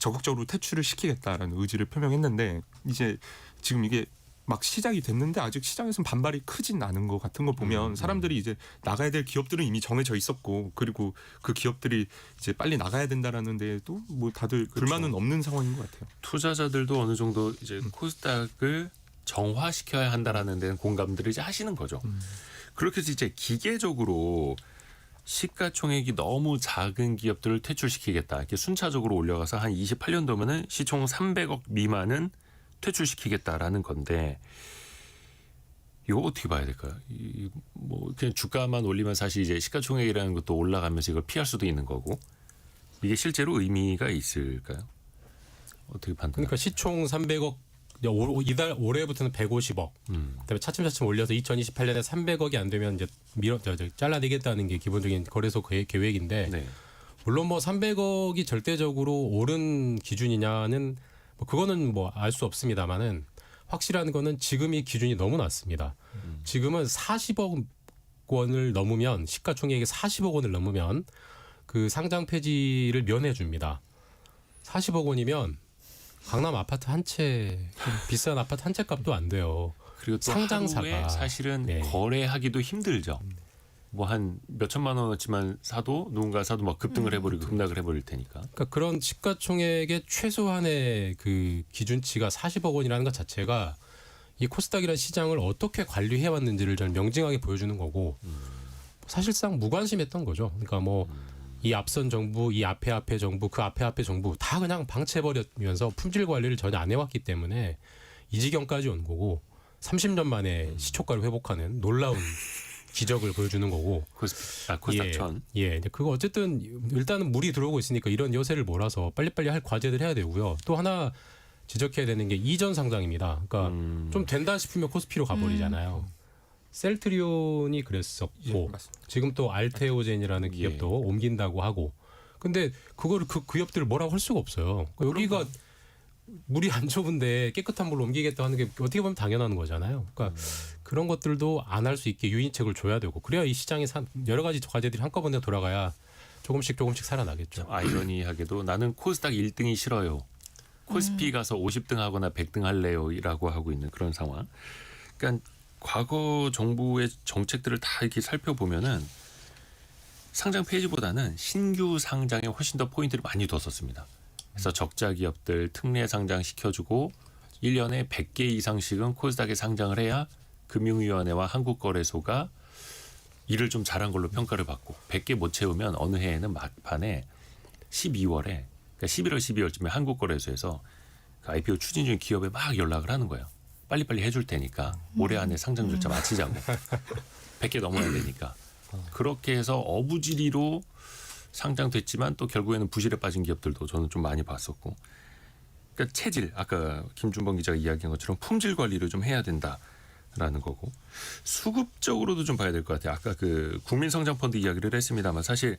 적극적으로 퇴출을 시키겠다라는 의지를 표명했는데 이제 지금 이게 막 시작이 됐는데 아직 시장에서는 반발이 크진 않은 것 같은 거 보면 사람들이 이제 나가야 될 기업들은 이미 정해져 있었고 그리고 그 기업들이 이제 빨리 나가야 된다라는 데에도 뭐 다들 불만은 없는 상황인 것 같아요. 투자자들도 어느 정도 이제 코스닥을 정화시켜야 한다라는 데는 공감들을 이제 하시는 거죠. 그렇게 해서 이제 기계적으로 시가총액이 너무 작은 기업들을 퇴출시키겠다. 이렇게 순차적으로 올려가서 한 28년도면은 시총 300억 미만은 퇴출시키겠다라는 건데 이거 어떻게 봐야 될까요? 뭐 그냥 주가만 올리면 사실 이제 시가총액이라는 것도 올라가면서 이걸 피할 수도 있는 거고 이게 실제로 의미가 있을까요? 어떻게 판단? 그러니까 시총 300억 올해부터는 150억. 그다음에 차츰차츰 올려서 2028년에 300억이 안 되면 이제 잘라내겠다는 게 기본적인 거래소 계획인데 네. 물론 뭐 300억이 절대적으로 옳은 기준이냐는 뭐 그거는 뭐 알 수 없습니다만은 확실한 거는 지금 이 기준이 너무 낮습니다. 지금은 40억 원을 넘으면 시가총액이 40억 원을 넘으면 그 상장 폐지를 면해 줍니다. 40억 원이면 강남 아파트 한 채 비싼 아파트 한 채 값도 안 돼요. 그리고 또 상장사가 하루에 사실은 네. 거래하기도 힘들죠. 뭐 한 몇천만 원어치만 사도 누군가 사도 막 급등을 해버리고 급락을 해버릴 테니까. 그러니까 그런 시가총액의 최소한의 그 기준치가 40억 원이라는 것 자체가 이 코스닥이라는 시장을 어떻게 관리해 왔는지를 저는 명징하게 보여주는 거고 사실상 무관심했던 거죠. 그러니까 뭐 이 앞선 정부, 이 앞에 정부, 그 앞에 정부 다 그냥 방치해버리면서 품질 관리를 전혀 안 해왔기 때문에 이 지경까지 온 거고 30년 만에 시초가를 회복하는 놀라운 기적을 보여주는 거고. 코스닥 천. 예, 이제 그거 어쨌든 일단은 물이 들어오고 있으니까 이런 요새를 몰아서 빨리빨리 할 과제들 해야 되고요. 또 하나 지적해야 되는 게 이전 상장입니다. 그러니까 좀 된다 싶으면 코스피로 가버리잖아요. 셀트리온이 그랬었고 예, 지금 또 알테오젠이라는 기업도 옮긴다고 하고 근데 그거를 그 기업들을 뭐라고 할 수가 없어요. 그러니까 여기가 물이 안 좁은데 깨끗한 물로 옮기겠다 하는 게 어떻게 보면 당연한 거잖아요. 그러니까 그런 것들도 안 할 수 있게 유인책을 줘야 되고 그래야 이 시장에 여러 가지 과제들이 한꺼번에 돌아가야 조금씩 살아나겠죠. 아이러니하게도 나는 코스닥 1등이 싫어요. 코스피 가서 50등 하거나 100등 할래요 라고 하고 있는 그런 상황. 그러니까 과거 정부의 정책들을 다 이렇게 살펴보면은 상장 폐지보다는 신규 상장에 훨씬 더 포인트를 많이 뒀었습니다. 그래서 적자 기업들 특례 상장 시켜주고 1년에 100개 이상씩은 코스닥에 상장을 해야 금융위원회와 한국거래소가 일을 좀 잘한 걸로 평가를 받고 100개 못 채우면 어느 해에는 막판에 12월에 그러니까 11월 12월쯤에 한국거래소에서 그 IPO 추진 중인 기업에 막 연락을 하는 거예요. 빨리빨리 해줄 테니까 올해 안에 상장 절차 마치자고. 100개 넘어야 되니까. 그렇게 해서 어부지리로 상장됐지만 또 결국에는 부실에 빠진 기업들도 저는 좀 많이 봤었고. 그러니까 체질, 아까 김준범 기자가 이야기한 것처럼 품질 관리를 좀 해야 된다라는 거고. 수급적으로도 좀 봐야 될 것 같아요. 아까 그 국민성장펀드 이야기를 했습니다만 사실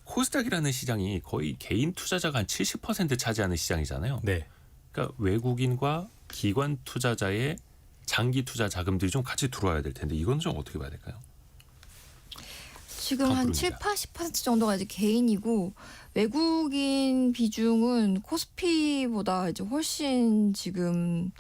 코스닥이라는 시장이 거의 개인 투자자가 한 70% 차지하는 시장이잖아요. 네. 그러니까 외국인과 기관 투자자의 장기 투자 자금들이 좀 같이 들어와야 될 텐데 이건 좀 어떻게 봐야 될까요? 지금 한 컴프로입니다. 7-80% 정도가 이제 개인이고 외국인 비중은 코스피보다 이제 훨씬 지금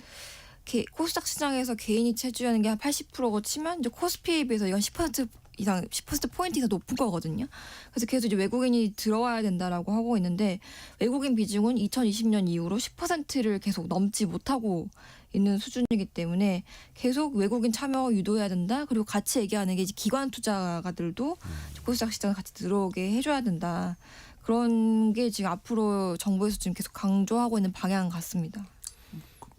코스닥 시장에서 개인이 차지하는 게 한 80%고 치면 이제 코스피에 비해서 이건 10% 이상 10% 포인트 이상 높은 거거든요. 그래서 계속 이제 외국인이 들어와야 된다라고 하고 있는데 외국인 비중은 2020년 이후로 10%를 계속 넘지 못하고 있는 수준이기 때문에 계속 외국인 참여 유도해야 된다. 그리고 같이 얘기하는 게 이제 기관 투자가들도 코스닥 시장에 같이 들어오게 해줘야 된다. 그런 게 지금 앞으로 정부에서 지금 계속 강조하고 있는 방향 같습니다.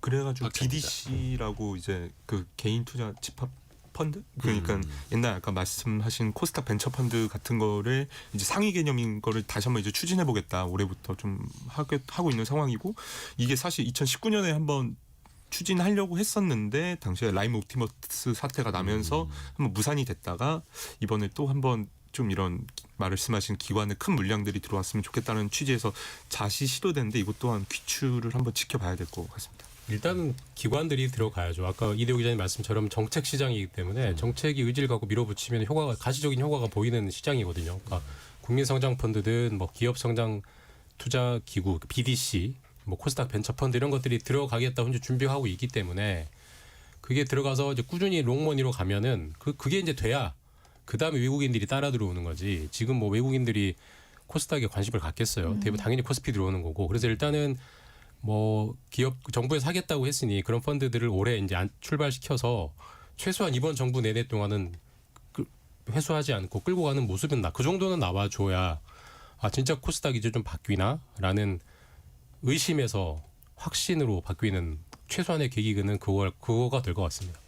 그래가지고 박찬입니다. BDC라고 이제 그 개인 투자 집합 펀드 그러니까 옛날 아까 말씀하신 코스닥 벤처 펀드 같은 거를 이제 상위 개념인 거를 다시 한번 이제 추진해 보겠다. 올해부터 좀 하고 있는 상황이고 이게 사실 2019년에 한번 추진하려고 했었는데 당시에 라임 옵티머스 사태가 나면서 한번 무산이 됐다가 이번에 또 한번 좀 이런 말씀하신 기관의 큰 물량들이 들어왔으면 좋겠다는 취지에서 다시 시도됐는데 이것 또한 귀추를 한번 지켜봐야 될 것 같습니다. 일단은 기관들이 들어가야죠. 아까 이대호 기자님 말씀처럼 정책 시장이기 때문에 정책이 의지를 갖고 밀어붙이면 효과가 가시적인 효과가 보이는 시장이거든요. 그러니까 국민성장펀드든 뭐 기업성장투자기구 BDC, 뭐 코스닥 벤처펀드 이런 것들이 들어가겠다 현재 준비하고 있기 때문에 그게 들어가서 이제 꾸준히 롱머니로 가면은 그게 이제 돼야 그 다음에 외국인들이 따라 들어오는 거지. 지금 뭐 외국인들이 코스닥에 관심을 갖겠어요. 대부분 당연히 코스피 들어오는 거고. 그래서 일단은 뭐 기업 정부에서 하겠다고 했으니 그런 펀드들을 올해 이제 출발시켜서 최소한 이번 정부 내내 동안은 회수하지 않고 끌고 가는 모습은 그 정도는 나와줘야 아 진짜 코스닥이 이제 좀 바뀌나라는 의심에서 확신으로 바뀌는 최소한의 계기는 그거가 될 것 같습니다.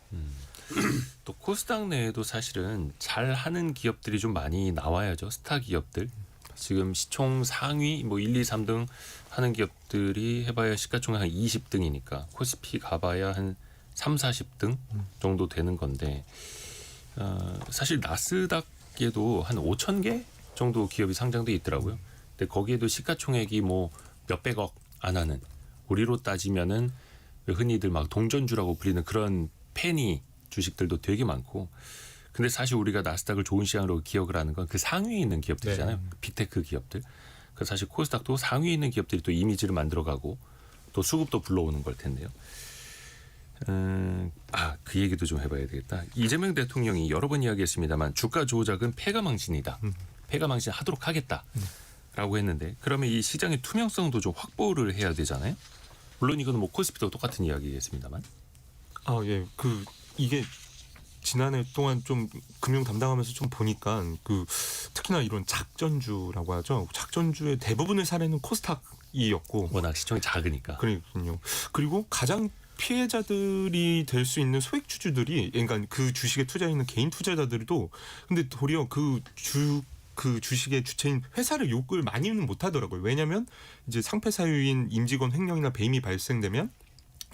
또 코스닥 내에도 사실은 잘하는 기업들이 좀 많이 나와야죠. 스타 기업들. 지금 시총 상위 뭐 1, 2, 3등 하는 기업들이 해봐야 시가총액 한 20등이니까 코스피 가봐야 한 3, 40등 정도 되는 건데 사실 나스닥에도 한 5천 개 정도 기업이 상장돼 있더라고요. 근데 거기에도 시가총액이 뭐 몇백억 안 하는 우리로 따지면은 흔히들 막 동전주라고 불리는 그런 페니 주식들도 되게 많고 근데 사실 우리가 나스닥을 좋은 시장으로 기억을 하는 건 그 상위에 있는 기업들이잖아요. 네. 빅테크 기업들. 그래서 사실 코스닥도 상위에 있는 기업들이 또 이미지를 만들어가고 또 수급도 불러오는 걸 텐데요. 그 얘기도 좀 해봐야 되겠다. 이재명 대통령이 여러 번 이야기했습니다만 주가 조작은 패가망신이다. 패가망신 하도록 하겠다라고 했는데 그러면 이 시장의 투명성도 좀 확보를 해야 되잖아요. 물론 이거는 뭐 코스피도 똑같은 이야기겠습니다만. 예. 이게 지난해 동안 좀 금융 담당하면서 좀 보니까 특히나 이런 작전주라고 하죠. 작전주의 대부분의 사례는 코스닥이었고 워낙 시총이 작으니까. 그렇군요. 그리고 가장 피해자들이 될 수 있는 소액주주들이 그러니까 그 주식에 투자해 있는 개인 투자자들도 근데 도리어 그 주식의 주체인 회사를 욕을 많이는 못 하더라고요. 왜냐하면 이제 상패 사유인 임직원 횡령이나 배임이 발생되면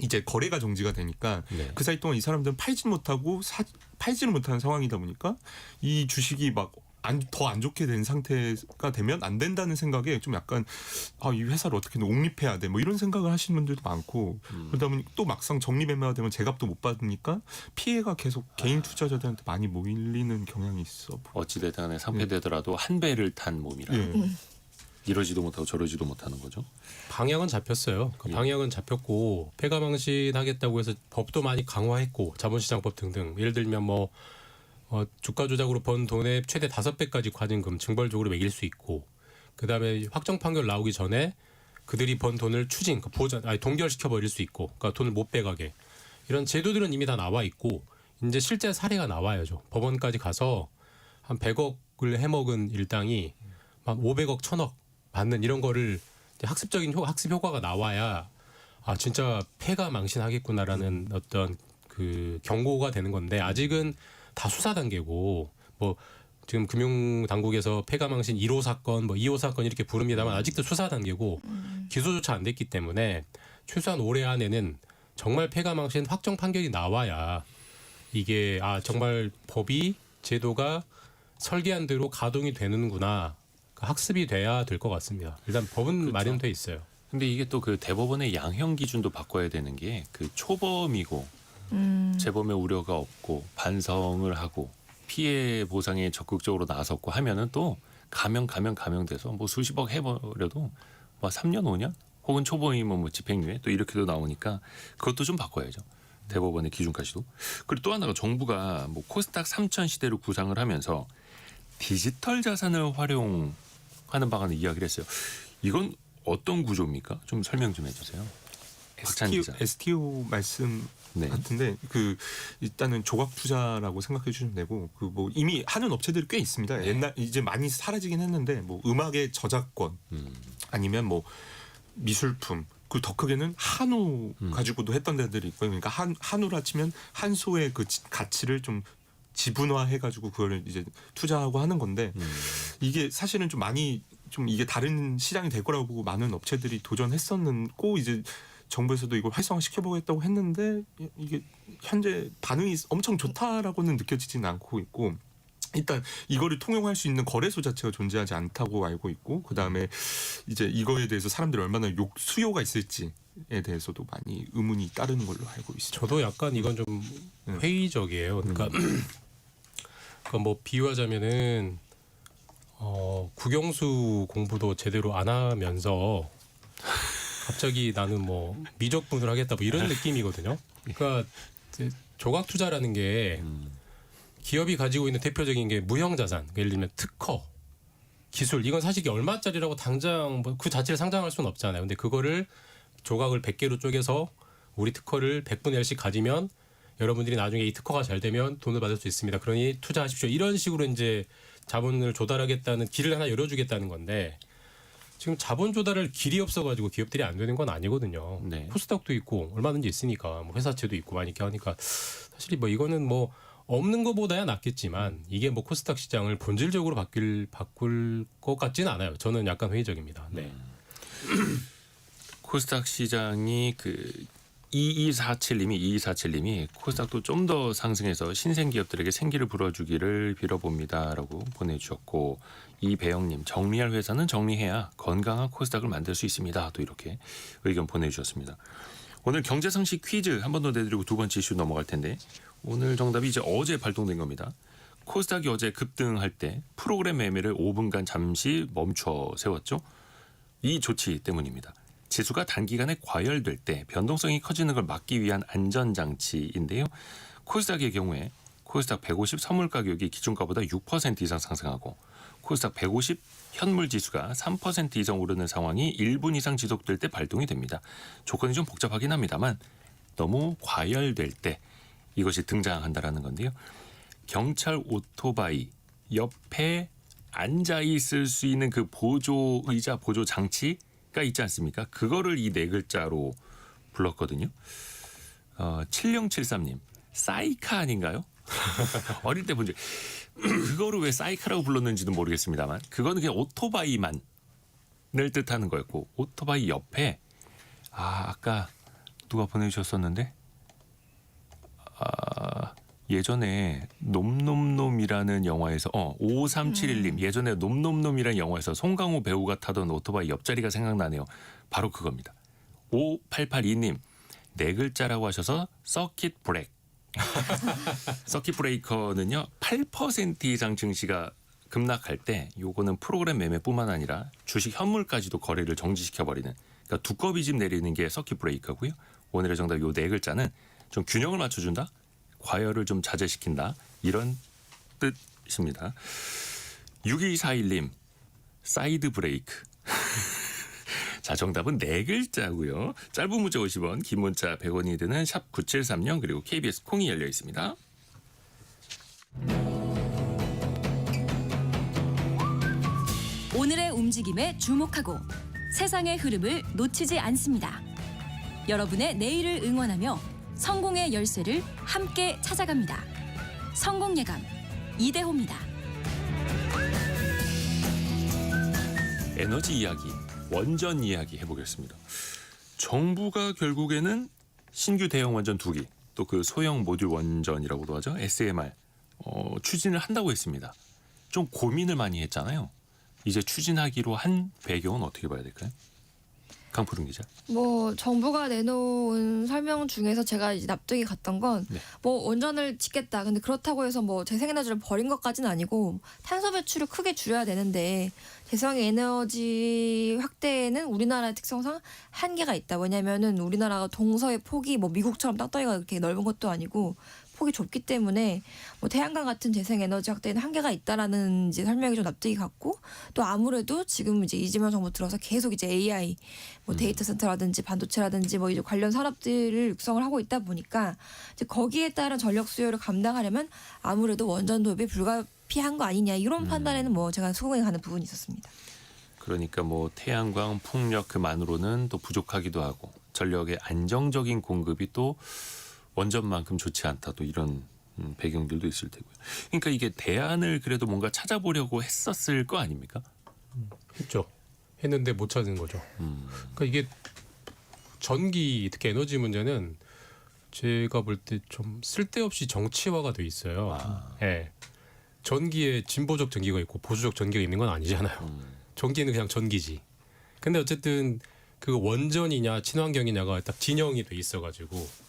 이제 거래가 정지가 되니까 네. 그 사이 동안 이 사람들은 팔지는 못하고 팔지는 못하는 상황이다 보니까 이 주식이 막 더 안 좋게 된 상태가 되면 안 된다는 생각에 좀 약간 이 회사를 어떻게든 옹립해야 돼 뭐 이런 생각을 하시는 분들도 많고 그러다 보니 또 막상 정리매매가 되면 제값도 못 받으니까 피해가 계속 개인 투자자들한테 많이 몰리는 경향이 있어. 어찌됐든 간에 상패되더라도 한 배를 탄 몸이라 예. 이러지도 못하고 저러지도 못하는 거죠. 방향은 잡혔어요. 그 예. 방향은 잡혔고 패가망신하겠다고 해서 법도 많이 강화했고 자본시장법 등등 예를 들면 뭐 주가 조작으로 번 돈의 최대 5배까지 과징금 징벌적으로 매길 수 있고 그다음에 확정 판결 나오기 전에 그들이 번 돈을 추징, 동결시켜 버릴 수 있고, 그러니까 돈을 못 빼가게 이런 제도들은 이미 다 나와 있고 이제 실제 사례가 나와야죠. 법원까지 가서 한 100억을 해먹은 일당이 한 500억, 1000억 받는 이런 거를 학습적인 학습 효과가 나와야 아 진짜 폐가 망신하겠구나라는 어떤 그 경고가 되는 건데 아직은 다 수사 단계고 뭐 지금 금융당국에서 폐가망신 1호 사건, 뭐 2호 사건 이렇게 부릅니다만 아직도 수사 단계고 기소조차 안 됐기 때문에 최소한 올해 안에는 정말 폐가망신 확정 판결이 나와야 이게 아 정말 법이 제도가 설계한 대로 가동이 되는구나 학습이 돼야 될 것 같습니다. 일단 법은 그렇죠. 마련돼 있어요. 근데 이게 또 그 대법원의 양형 기준도 바꿔야 되는 게 그 초범이고 재범의 우려가 없고 반성을 하고 피해 보상에 적극적으로 나섰고 하면은 또 감형돼서 뭐 수십억 해버려도 뭐 3년 5년 혹은 초범이면 뭐 집행유예 또 이렇게도 나오니까 그것도 좀 바꿔야죠. 대법원의 기준까지도. 그리고 또 하나가 정부가 뭐 코스닥 3천 시대로 구상을 하면서 디지털 자산을 활용하는 방안을 이야기를 했어요. 이건 어떤 구조입니까? 좀 설명 좀 해주세요. 박찬 기자. STO 말씀 네. 같은데 그 일단은 조각 투자라고 생각해 주시면 되고 그 뭐 이미 하는 업체들이 꽤 있습니다. 옛날 이제 많이 사라지긴 했는데 뭐 음악의 저작권 아니면 뭐 미술품 그 더 크게는 한우 가지고도 했던 데들이 있고요. 그러니까 한우라 치면 한소의 그 가치를 좀 지분화해가지고 그걸 이제 투자하고 하는 건데 이게 사실은 좀 많이 좀 이게 다른 시장이 될 거라고 보고 많은 업체들이 도전했었고 이제 정부에서도 이걸 활성화시켜보겠다고 했는데 이게 현재 반응이 엄청 좋다라고는 느껴지지는 않고 있고 일단 이거를 통용할 수 있는 거래소 자체가 존재하지 않다고 알고 있고 그다음에 이제 이거에 대해서 사람들이 얼마나 수요가 있을지에 대해서도 많이 의문이 따르는 걸로 알고 있습니다. 저도 약간 이건 좀 회의적이에요. 그러니까 뭐 비유하자면은 국영수 공부도 제대로 안 하면서 갑자기 나는 뭐 미적분을 하겠다 뭐 이런 느낌이거든요. 그러니까 조각 투자라는 게 기업이 가지고 있는 대표적인 게 무형 자산, 예를 들면 특허, 기술 이건 사실 이게 얼마짜리라고 당장 뭐 그 자체를 상장할 수는 없잖아요. 근데 그거를 조각을 100개로 쪼개서 우리 특허를 100분의 1씩 가지면 여러분들이 나중에 이 특허가 잘 되면 돈을 받을 수 있습니다. 그러니 투자하십시오. 이런 식으로 이제 자본을 조달하겠다는 길을 하나 열어주겠다는 건데 지금 자본 조달할 길이 없어가지고 기업들이 안 되는 건 아니거든요. 네. 코스닥도 있고 얼마든지 있으니까 뭐 회사채도 있고 많이 이렇게 하니까 사실 뭐 이거는 뭐 없는 것보다야 낫겠지만 이게 뭐 코스닥 시장을 본질적으로 바꿀 것 같지는 않아요. 저는 약간 회의적입니다. 네. 코스닥 시장이 그 2247님이 코스닥도 좀 더 상승해서 신생 기업들에게 생기를 불어주기를 빌어봅니다라고 보내주셨고 이배영님 정리할 회사는 정리해야 건강한 코스닥을 만들 수 있습니다. 또 이렇게 의견 보내주셨습니다. 오늘 경제상식 퀴즈 한 번 더 내드리고 두 번째 이슈 넘어갈 텐데 오늘 정답이 이제 어제 발동된 겁니다. 코스닥이 어제 급등할 때 프로그램 매매를 5분간 잠시 멈춰 세웠죠. 이 조치 때문입니다. 지수가 단기간에 과열될 때 변동성이 커지는 걸 막기 위한 안전장치인데요. 코스닥의 경우에 코스닥 150 선물 가격이 기준가보다 6% 이상 상승하고 코스닥 150 현물 지수가 3% 이상 오르는 상황이 1분 이상 지속될 때 발동이 됩니다. 조건이 좀 복잡하긴 합니다만 너무 과열될 때 이것이 등장한다라는 건데요. 경찰 오토바이 옆에 앉아 있을 수 있는 그 보조 의자 보조 장치가 있지 않습니까? 그거를 이 네 글자로 불렀거든요. 7073님 사이카 아닌가요? 어릴 때 본 적 그거를 왜 사이카라고 불렀는지는 모르겠습니다만 그거는 그냥 오토바이만을 뜻하는 거였고 오토바이 옆에 아까 누가 보내주셨었는데 예전에 놈놈놈이라는 영화에서 5371님 예전에 놈놈놈이라는 영화에서 송강호 배우가 타던 오토바이 옆자리가 생각나네요. 바로 그겁니다. 5882님 네 글자라고 하셔서 서킷 브레이크. 서킷 브레이커는요 8% 이상 증시가 급락할 때 요거는 프로그램 매매뿐만 아니라 주식 현물까지도 거래를 정지시켜버리는 그러니까 두꺼비 집 내리는 게 서킷 브레이커고요. 오늘의 정답 요 네 글자는 좀 균형을 맞춰준다. 과열을 좀 자제시킨다. 이런 뜻입니다. 6241님 사이드 브레이크. 자, 정답은 네 글자고요. 짧은 문자 50원, 긴 문자 100원이 드는 샵 9730 그리고 KBS 콩이 열려 있습니다. 오늘의 움직임에 주목하고 세상의 흐름을 놓치지 않습니다. 여러분의 내일을 응원하며 성공의 열쇠를 함께 찾아갑니다. 성공예감 이대호입니다. 에너지 이야기, 원전 이야기 해보겠습니다. 정부가 결국에는 신규 대형 원전 2기, 또 그 소형 모듈 원전이라고도 하죠. SMR 추진을 한다고 했습니다. 좀 고민을 많이 했잖아요. 이제 추진하기로 한 배경은 어떻게 봐야 될까요? 강푸른 기자. 뭐 정부가 내놓은 설명 중에서 제가 이제 납득이 갔던 건 네. 뭐 원전을 짓겠다. 근데 그렇다고 해서 뭐 재생에너지를 버린 것까지는 아니고 탄소 배출을 크게 줄여야 되는데 재생에너지 확대에는 우리나라의 특성상 한계가 있다. 왜냐면은 우리나라가 동서의 폭이 뭐 미국처럼 땅덩이가 그렇게 넓은 것도 아니고 폭이 좁기 때문에 뭐 태양광 같은 재생에너지 확대에는 한계가 있다라는 이제 설명이 좀 납득이 갔고 또 아무래도 지금 이제 이재명 정부 들어서 계속 이제 AI 뭐 데이터 센터라든지 반도체라든지 뭐 이제 관련 산업들을 육성을 하고 있다 보니까 이제 거기에 따른 전력 수요를 감당하려면 아무래도 원전 도입이 불가피한 거 아니냐 이런 판단에는 뭐 제가 수긍해 가는 부분이 있었습니다. 그러니까 뭐 태양광, 풍력 그만으로는 또 부족하기도 하고 전력의 안정적인 공급이 또 원전만큼 좋지 않다 또 이런 배경들도 있을 테고요. 그러니까 이게 대안을 그래도 뭔가 찾아보려고 했었을 거 아닙니까? 했죠. 했는데 못 찾은 거죠. 그러니까 이게 전기 특히 에너지 문제는 제가 볼 때 좀 쓸데없이 정치화가 돼 있어요. 예. 전기에 진보적 전기가 있고 보수적 전기가 있는 건 아니잖아요. 전기는 그냥 전기지. 근데 어쨌든 그 원전이냐 친환경이냐가 딱 진영이 돼 있어가지고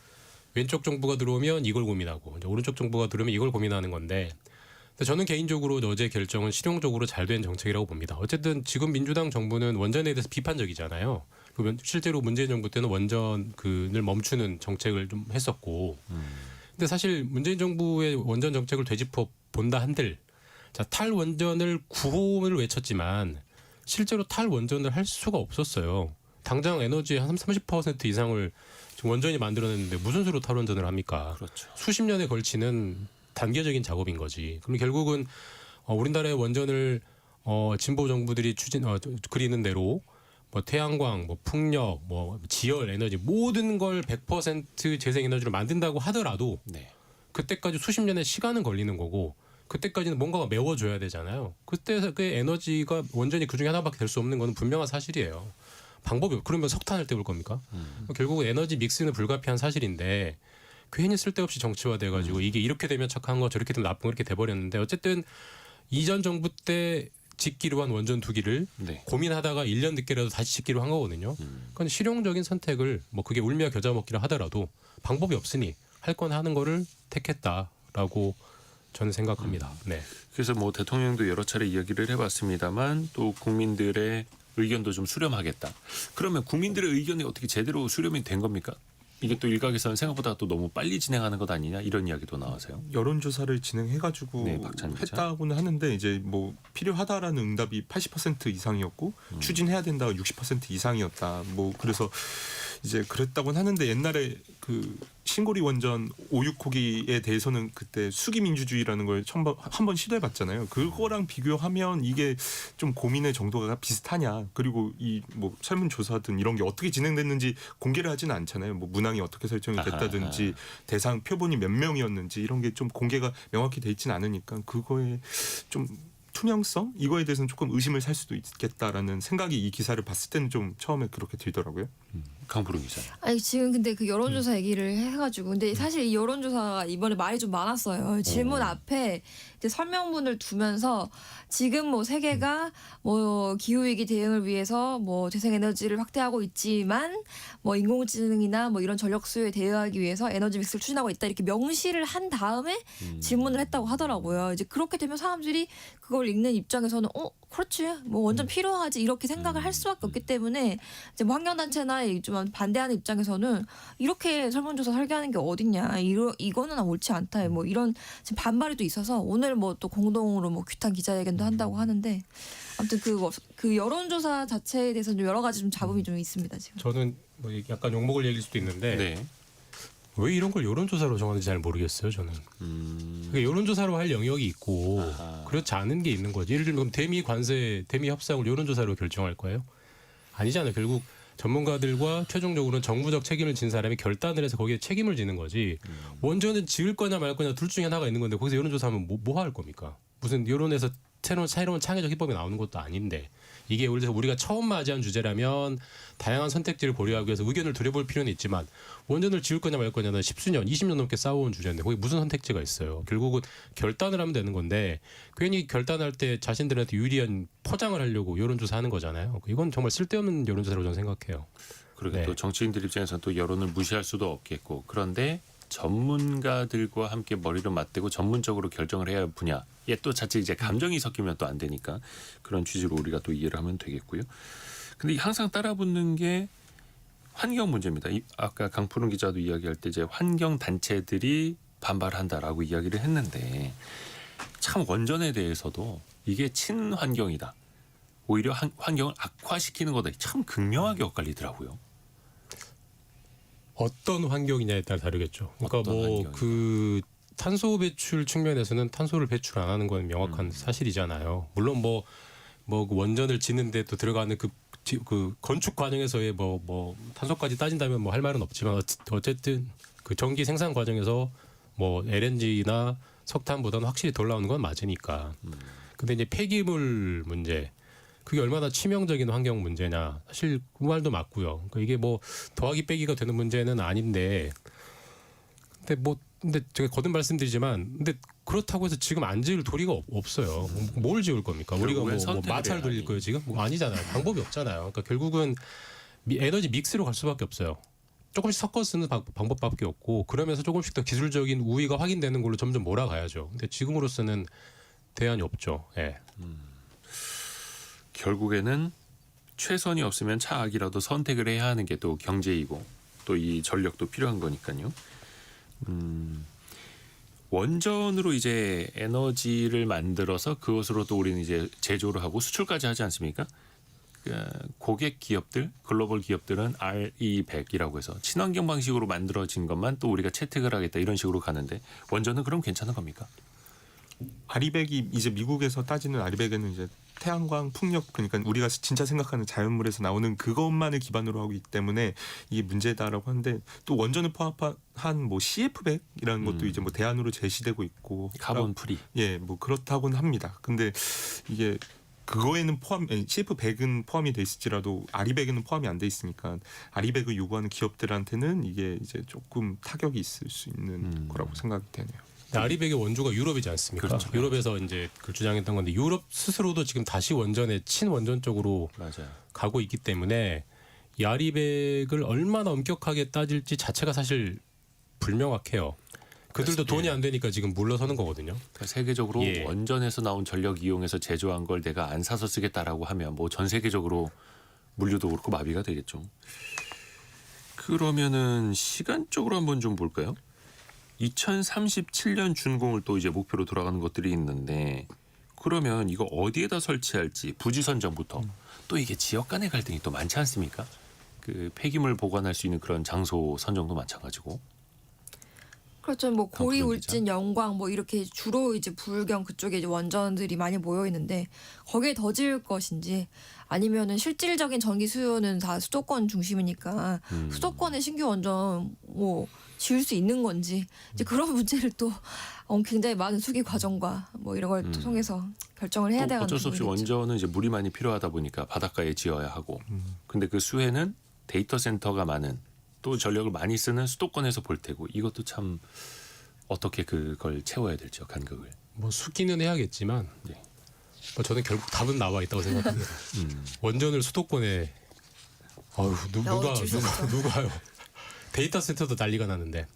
왼쪽 정부가 들어오면 이걸 고민하고 이제 오른쪽 정부가 들어오면 이걸 고민하는 건데 근데 저는 개인적으로 어제 결정은 실용적으로 잘 된 정책이라고 봅니다. 어쨌든 지금 민주당 정부는 원전에 대해서 비판적이잖아요. 실제로 문재인 정부 때는 원전을 멈추는 정책을 좀 했었고 근데 사실 문재인 정부의 원전 정책을 되짚어 본다 한들 자, 탈원전을 구호를 외쳤지만 실제로 탈원전을 할 수가 없었어요. 당장 에너지의 한 30% 이상을 지금 원전이 만들어냈는데 무슨 수로 탈원전을 합니까? 그렇죠. 수십 년에 걸치는 단계적인 작업인 거지. 그럼 결국은 우리나라의 원전을 진보 정부들이 그리는 대로 뭐 태양광, 뭐 풍력, 뭐 지열 에너지 모든 걸 100% 재생에너지로 만든다고 하더라도 네. 그때까지 수십 년의 시간은 걸리는 거고 그때까지는 뭔가가 메워줘야 되잖아요. 그때 그 에너지가 원전이 그중에 하나밖에 될 수 없는 건 분명한 사실이에요. 방법이 그러면 석탄을 때울 겁니까? 결국은 에너지 믹스는 불가피한 사실인데 괜히 쓸데없이 정치화돼가지고 이게 이렇게 되면 착한 거 저렇게 되면 나쁜 거 이렇게 돼버렸는데 어쨌든 이전 정부 때 짓기로 한 원전 2기를 네. 고민하다가 1년 늦게라도 다시 짓기로 한 거거든요. 그건 실용적인 선택을 뭐 그게 울며 겨자 먹기를 하더라도 방법이 없으니 할 건 하는 거를 택했다라고 저는 생각합니다. 네. 그래서 뭐 대통령도 여러 차례 이야기를 해봤습니다만 또 국민들의 의견도 좀 수렴하겠다. 그러면 국민들의 의견이 어떻게 제대로 수렴이 된 겁니까? 이게 또 일각에서는 생각보다 또 너무 빨리 진행하는 것 아니냐 이런 이야기도 나와서요. 여론조사를 진행해가지고 네, 박찬 기자. 했다고는 하는데 이제 뭐 필요하다라는 응답이 80% 이상이었고 추진해야 된다가 60% 이상이었다. 뭐 그래서 이제 그랬다고는 하는데 옛날에 그 신고리 원전 5, 6호기에 대해서는 그때 수기 민주주의라는 걸 한 번 시도해봤잖아요. 그거랑 비교하면 이게 좀 고민의 정도가 비슷하냐. 그리고 이 뭐 설문조사든 이런 게 어떻게 진행됐는지 공개를 하지는 않잖아요. 뭐 문항이 어떻게 설정이 됐다든지 대상 표본이 몇 명이었는지 이런 게 좀 공개가 명확히 돼 있지는 않으니까 그거에 좀 투명성 이거에 대해서는 조금 의심을 살 수도 있겠다라는 생각이 이 기사를 봤을 때는 좀 처음에 그렇게 들더라고요. 강푸른 기자. 아니 지금 근데 그 여론조사 얘기를 해가지고 근데 사실 이 여론조사가 이번에 말이 좀 많았어요. 질문 앞에 이제 설명문을 두면서 지금 뭐 세계가 뭐 기후 위기 대응을 위해서 뭐 재생에너지를 확대하고 있지만 뭐 인공지능이나 뭐 이런 전력 수요에 대응하기 위해서 에너지 믹스를 추진하고 있다 이렇게 명시를 한 다음에 질문을 했다고 하더라고요. 이제 그렇게 되면 사람들이 그걸 읽는 입장에서는 그렇지. 뭐 완전 필요하지 이렇게 생각을 할 수밖에 없기 때문에 이제 뭐 환경단체나 좀 반대하는 입장에서는 이렇게 설문조사 설계하는 게 어딨냐, 이거는 옳지 않다, 뭐 이런 지금 반발이 또 있어서 오늘 뭐 또 공동으로 뭐 규탄 기자회견도 한다고 하는데 아무튼 그 여론조사 자체에 대해서 좀 여러 가지 좀 잡음이 좀 있습니다 지금. 저는 뭐 약간 욕먹을 얘기일 수도 있는데 네. 왜 이런 걸 여론조사로 정하는지 잘 모르겠어요. 저는. 그러니까 여론조사로 할 영역이 있고 아하. 그렇지 않은 게 있는 거지. 예를 들면 대미 관세, 대미 협상을 여론조사로 결정할 거예요? 아니잖아요. 결국 전문가들과 최종적으로는 정부적 책임을 진 사람이 결단을 해서 거기에 책임을 지는 거지. 원전은 지을 거냐 말 거냐 둘 중에 하나가 있는 건데 거기서 여론조사하면 뭐 할 겁니까? 무슨 여론에서 새로운 창의적 해법이 나오는 것도 아닌데 이게 예를 들어서 우리가 처음 맞이한 주제라면 다양한 선택지를 고려하기 위해서 의견을 들여볼 필요는 있지만 원전을 지을 거냐 말 거냐는 10수년, 20년 넘게 싸워온 주제인데 거기 무슨 선택지가 있어요. 결국은 결단을 하면 되는 건데 괜히 결단할 때 자신들한테 유리한 포장을 하려고 여론조사하는 거잖아요. 이건 정말 쓸데없는 여론조사라고 저는 생각해요. 그리고 네. 또 정치인들 입장에서는 또 여론을 무시할 수도 없겠고 그런데 전문가들과 함께 머리를 맞대고 전문적으로 결정을 해야 할 분야에 또 자칫 이제 감정이 섞이면 또 안 되니까 그런 취지로 우리가 또 이해를 하면 되겠고요. 근데 항상 따라붙는 게 환경 문제입니다. 아까 강푸른 기자도 이야기할 때 이제 환경 단체들이 반발한다라고 이야기를 했는데 참 원전에 대해서도 이게 친환경이다. 오히려 환경을 악화시키는 거다. 참 극명하게 엇갈리더라고요. 어떤 환경이냐에 따라 다르겠죠. 그러니까 어떤 뭐 환경이냐. 그 탄소 배출 측면에서는 탄소를 배출 안 하는 건 명확한 사실이잖아요. 물론 뭐 그 원전을 짓는데 또 들어가는 그 건축 과정에서의 뭐 탄소까지 따진다면 뭐 할 말은 없지만 어쨌든 그 전기 생산 과정에서 뭐 LNG나 석탄보다는 확실히 덜 나오는 건 맞으니까. 근데 이제 폐기물 문제 그게 얼마나 치명적인 환경 문제냐 사실 그 말도 맞고요. 그러니까 이게 뭐 더하기 빼기가 되는 문제는 아닌데 근데 제가 거듭 말씀드리지만 근데 그렇다고 해서 지금 안 지을 도리가 없어요. 뭘 지을 겁니까? 우리가 결국엔 뭐 선택을 마찰 해야 돌릴 하니. 거예요 지금? 뭐 아니잖아요. 방법이 없잖아요. 그러니까 결국은 에너지 믹스로 갈 수밖에 없어요. 조금씩 섞어 쓰는 방법밖에 없고 그러면서 조금씩 더 기술적인 우위가 확인되는 걸로 점점 몰아가야죠. 근데 지금으로서는 대안이 없죠. 예. 결국에는 최선이 없으면 차악이라도 선택을 해야 하는 게 또 경제이고 또 이 전력도 필요한 거니까요. 원전으로 이제 에너지를 만들어서 그것으로 또 우리는 이제 제조를 하고 수출까지 하지 않습니까? 고객 기업들, 글로벌 기업들은 RE100이라고 해서 친환경 방식으로 만들어진 것만 또 우리가 채택을 하겠다 이런 식으로 가는데 원전은 그럼 괜찮은 겁니까? 아리백이 이제 미국에서 따지는 아리백에는 이제 태양광, 풍력 그러니까 우리가 진짜 생각하는 자연물에서 나오는 그것만을 기반으로 하고 있기 때문에 이게 문제다라고 하는데 또 원전을 포함한 뭐 CF100이라는 것도 이제 뭐 대안으로 제시되고 있고 카본 프리. 예, 뭐 그렇다고는 합니다. 근데 이게 그거에는 CF100은 포함이 돼 있을지라도 아리백에는 포함이 안 돼 있으니까 아리백을 요구하는 기업들한테는 이게 이제 조금 타격이 있을 수 있는 거라고 생각이 되네요. 아리백의 원조가 유럽이지 않습니까? 그렇죠. 유럽에서 이제 그 주장했던 건데 유럽 스스로도 지금 다시 원전에 친원전 쪽으로 맞아요. 가고 있기 때문에 이 아리백을 얼마나 엄격하게 따질지 자체가 사실 불명확해요. 그들도 돈이 안 되니까 지금 물러서는 거거든요. 그러니까 세계적으로 예. 원전에서 나온 전력 이용해서 제조한 걸 내가 안 사서 쓰겠다라고 하면 뭐 전 세계적으로 물류도 그렇고 마비가 되겠죠. 그러면은 시간적으로 한번 좀 볼까요? 2037년 준공을 또 이제 목표로 돌아가는 것들이 있는데 그러면 이거 어디에다 설치할지 부지 선정부터 또 이게 지역 간의 갈등이 또 많지 않습니까? 그 폐기물 보관할 수 있는 그런 장소 선정도 마찬가지고. 그렇죠. 뭐 고리, 강푸른 울진, 영광 뭐 이렇게 주로 이제 부울경 그쪽에 이제 원전들이 많이 모여 있는데 거기에 더 지을 것인지 아니면은 실질적인 전기 수요는 다 수도권 중심이니까 수도권에 신규 원전 뭐 지을 수 있는 건지 이제 그런 문제를 또 굉장히 많은 수기 과정과 뭐 이런 걸 통해서 결정을 해야 또 되는 어쩔 수 없이 부분이겠죠. 원전은 이제 물이 많이 필요하다 보니까 바닷가에 지어야 하고 근데 그 수혜는 데이터 센터가 많은 또 전력을 많이 쓰는 수도권에서 볼 테고 이것도 참 어떻게 그걸 채워야 될지요 간극을. 뭐 수기는 해야겠지만 네. 뭐 저는 결국 답은 나와 있다고 생각합니다. 원전을 수도권에 누가요? 데이터 센터도 난리가 나는데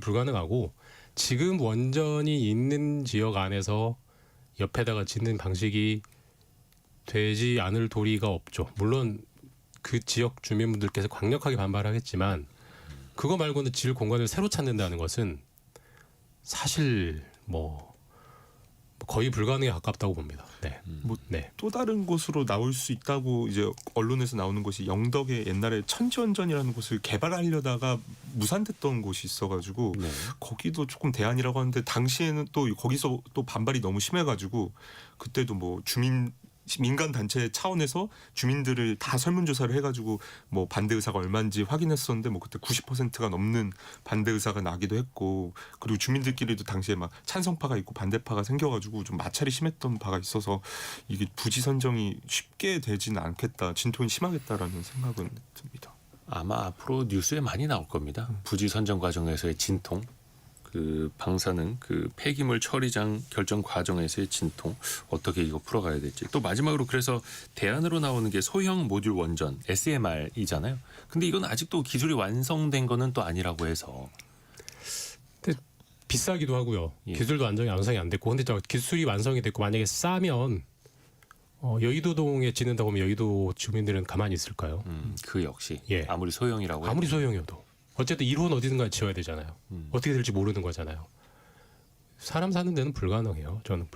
불가능하고 지금 원전이 있는 지역 안에서 옆에다가 짓는 방식이 되지 않을 도리가 없죠. 물론 그 지역 주민분들께서 강력하게 반발하겠지만 그거 말고는 질 공간을 새로 찾는다는 것은 사실 뭐 거의 불가능에 가깝다고 봅니다. 네. 뭐 네. 또 다른 곳으로 나올 수 있다고 이제 언론에서 나오는 것이 영덕에 옛날에 천지원전이라는 곳을 개발하려다가 무산됐던 곳이 있어가지고 네. 거기도 조금 대안이라고 하는데 당시에는 또 거기서 또 반발이 너무 심해가지고 그때도 뭐 민간 단체 차원에서 주민들을 다 설문조사를 해가지고 뭐 반대 의사가 얼마인지 확인했었는데 뭐 그때 90%가 넘는 반대 의사가 나기도 했고 그리고 주민들끼리도 당시에 막 찬성파가 있고 반대파가 생겨가지고 좀 마찰이 심했던 바가 있어서 이게 부지 선정이 쉽게 되지는 않겠다, 진통이 심하겠다라는 생각은 듭니다. 아마 앞으로 뉴스에 많이 나올 겁니다. 부지 선정 과정에서의 진통, 그 방사능, 그 폐기물 처리장 결정 과정에서의 진통, 어떻게 이거 풀어가야 될지. 또 마지막으로 그래서 대안으로 나오는 게 소형 모듈 원전 SMR이잖아요. 근데 이건 아직도 기술이 완성된 거는 또 아니라고 해서. 비싸기도 하고요. 예. 기술도 완성이 안 됐고 근데 저 기술이 완성이 됐고 만약에 싸면 여의도동에 짓는다 보면 여의도 주민들은 가만히 있을까요? 그 역시 예. 아무리 소형이라고 아무리 해도. 소형이어도 어쨌든 1호는 어디든가 지어야 되잖아요. 어떻게 될지 모르는 거잖아요. 사람 사는 데는 불가능해요. 저는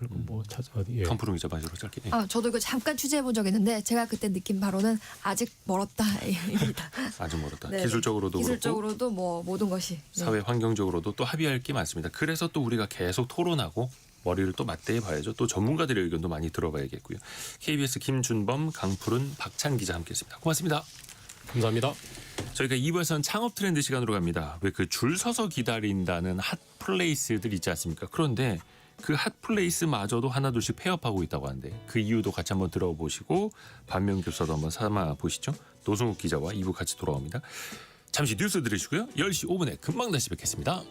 예. 컴프로 기자 마지막으로 짧게. 예. 저도 이거 잠깐 취재해 본 적 있는데 제가 그때 느낀 바로는 아직 멀었다입니다. 아주 멀었다. 네, 기술적으로도 그렇고 기술적으로도 뭐 모든 것이. 네. 사회 환경적으로도 또 합의할 게 많습니다. 그래서 또 우리가 계속 토론하고 머리를 또 맞대해 봐야죠. 또 전문가들의 의견도 많이 들어봐야겠고요. KBS 김준범, 강푸른, 박찬 기자 함께했습니다. 고맙습니다. 감사합니다. 저희가 2부에서는 창업 트렌드 시간으로 갑니다. 왜 그 줄 서서 기다린다는 핫플레이스들 있지 않습니까? 그런데 그 핫플레이스마저도 하나둘씩 폐업하고 있다고 하는데 그 이유도 같이 한번 들어보시고 반면교사도 한번 삼아 보시죠. 노승욱 기자와 2부 같이 돌아옵니다. 잠시 뉴스 들으시고요. 10시 5분에 금방 다시 뵙겠습니다.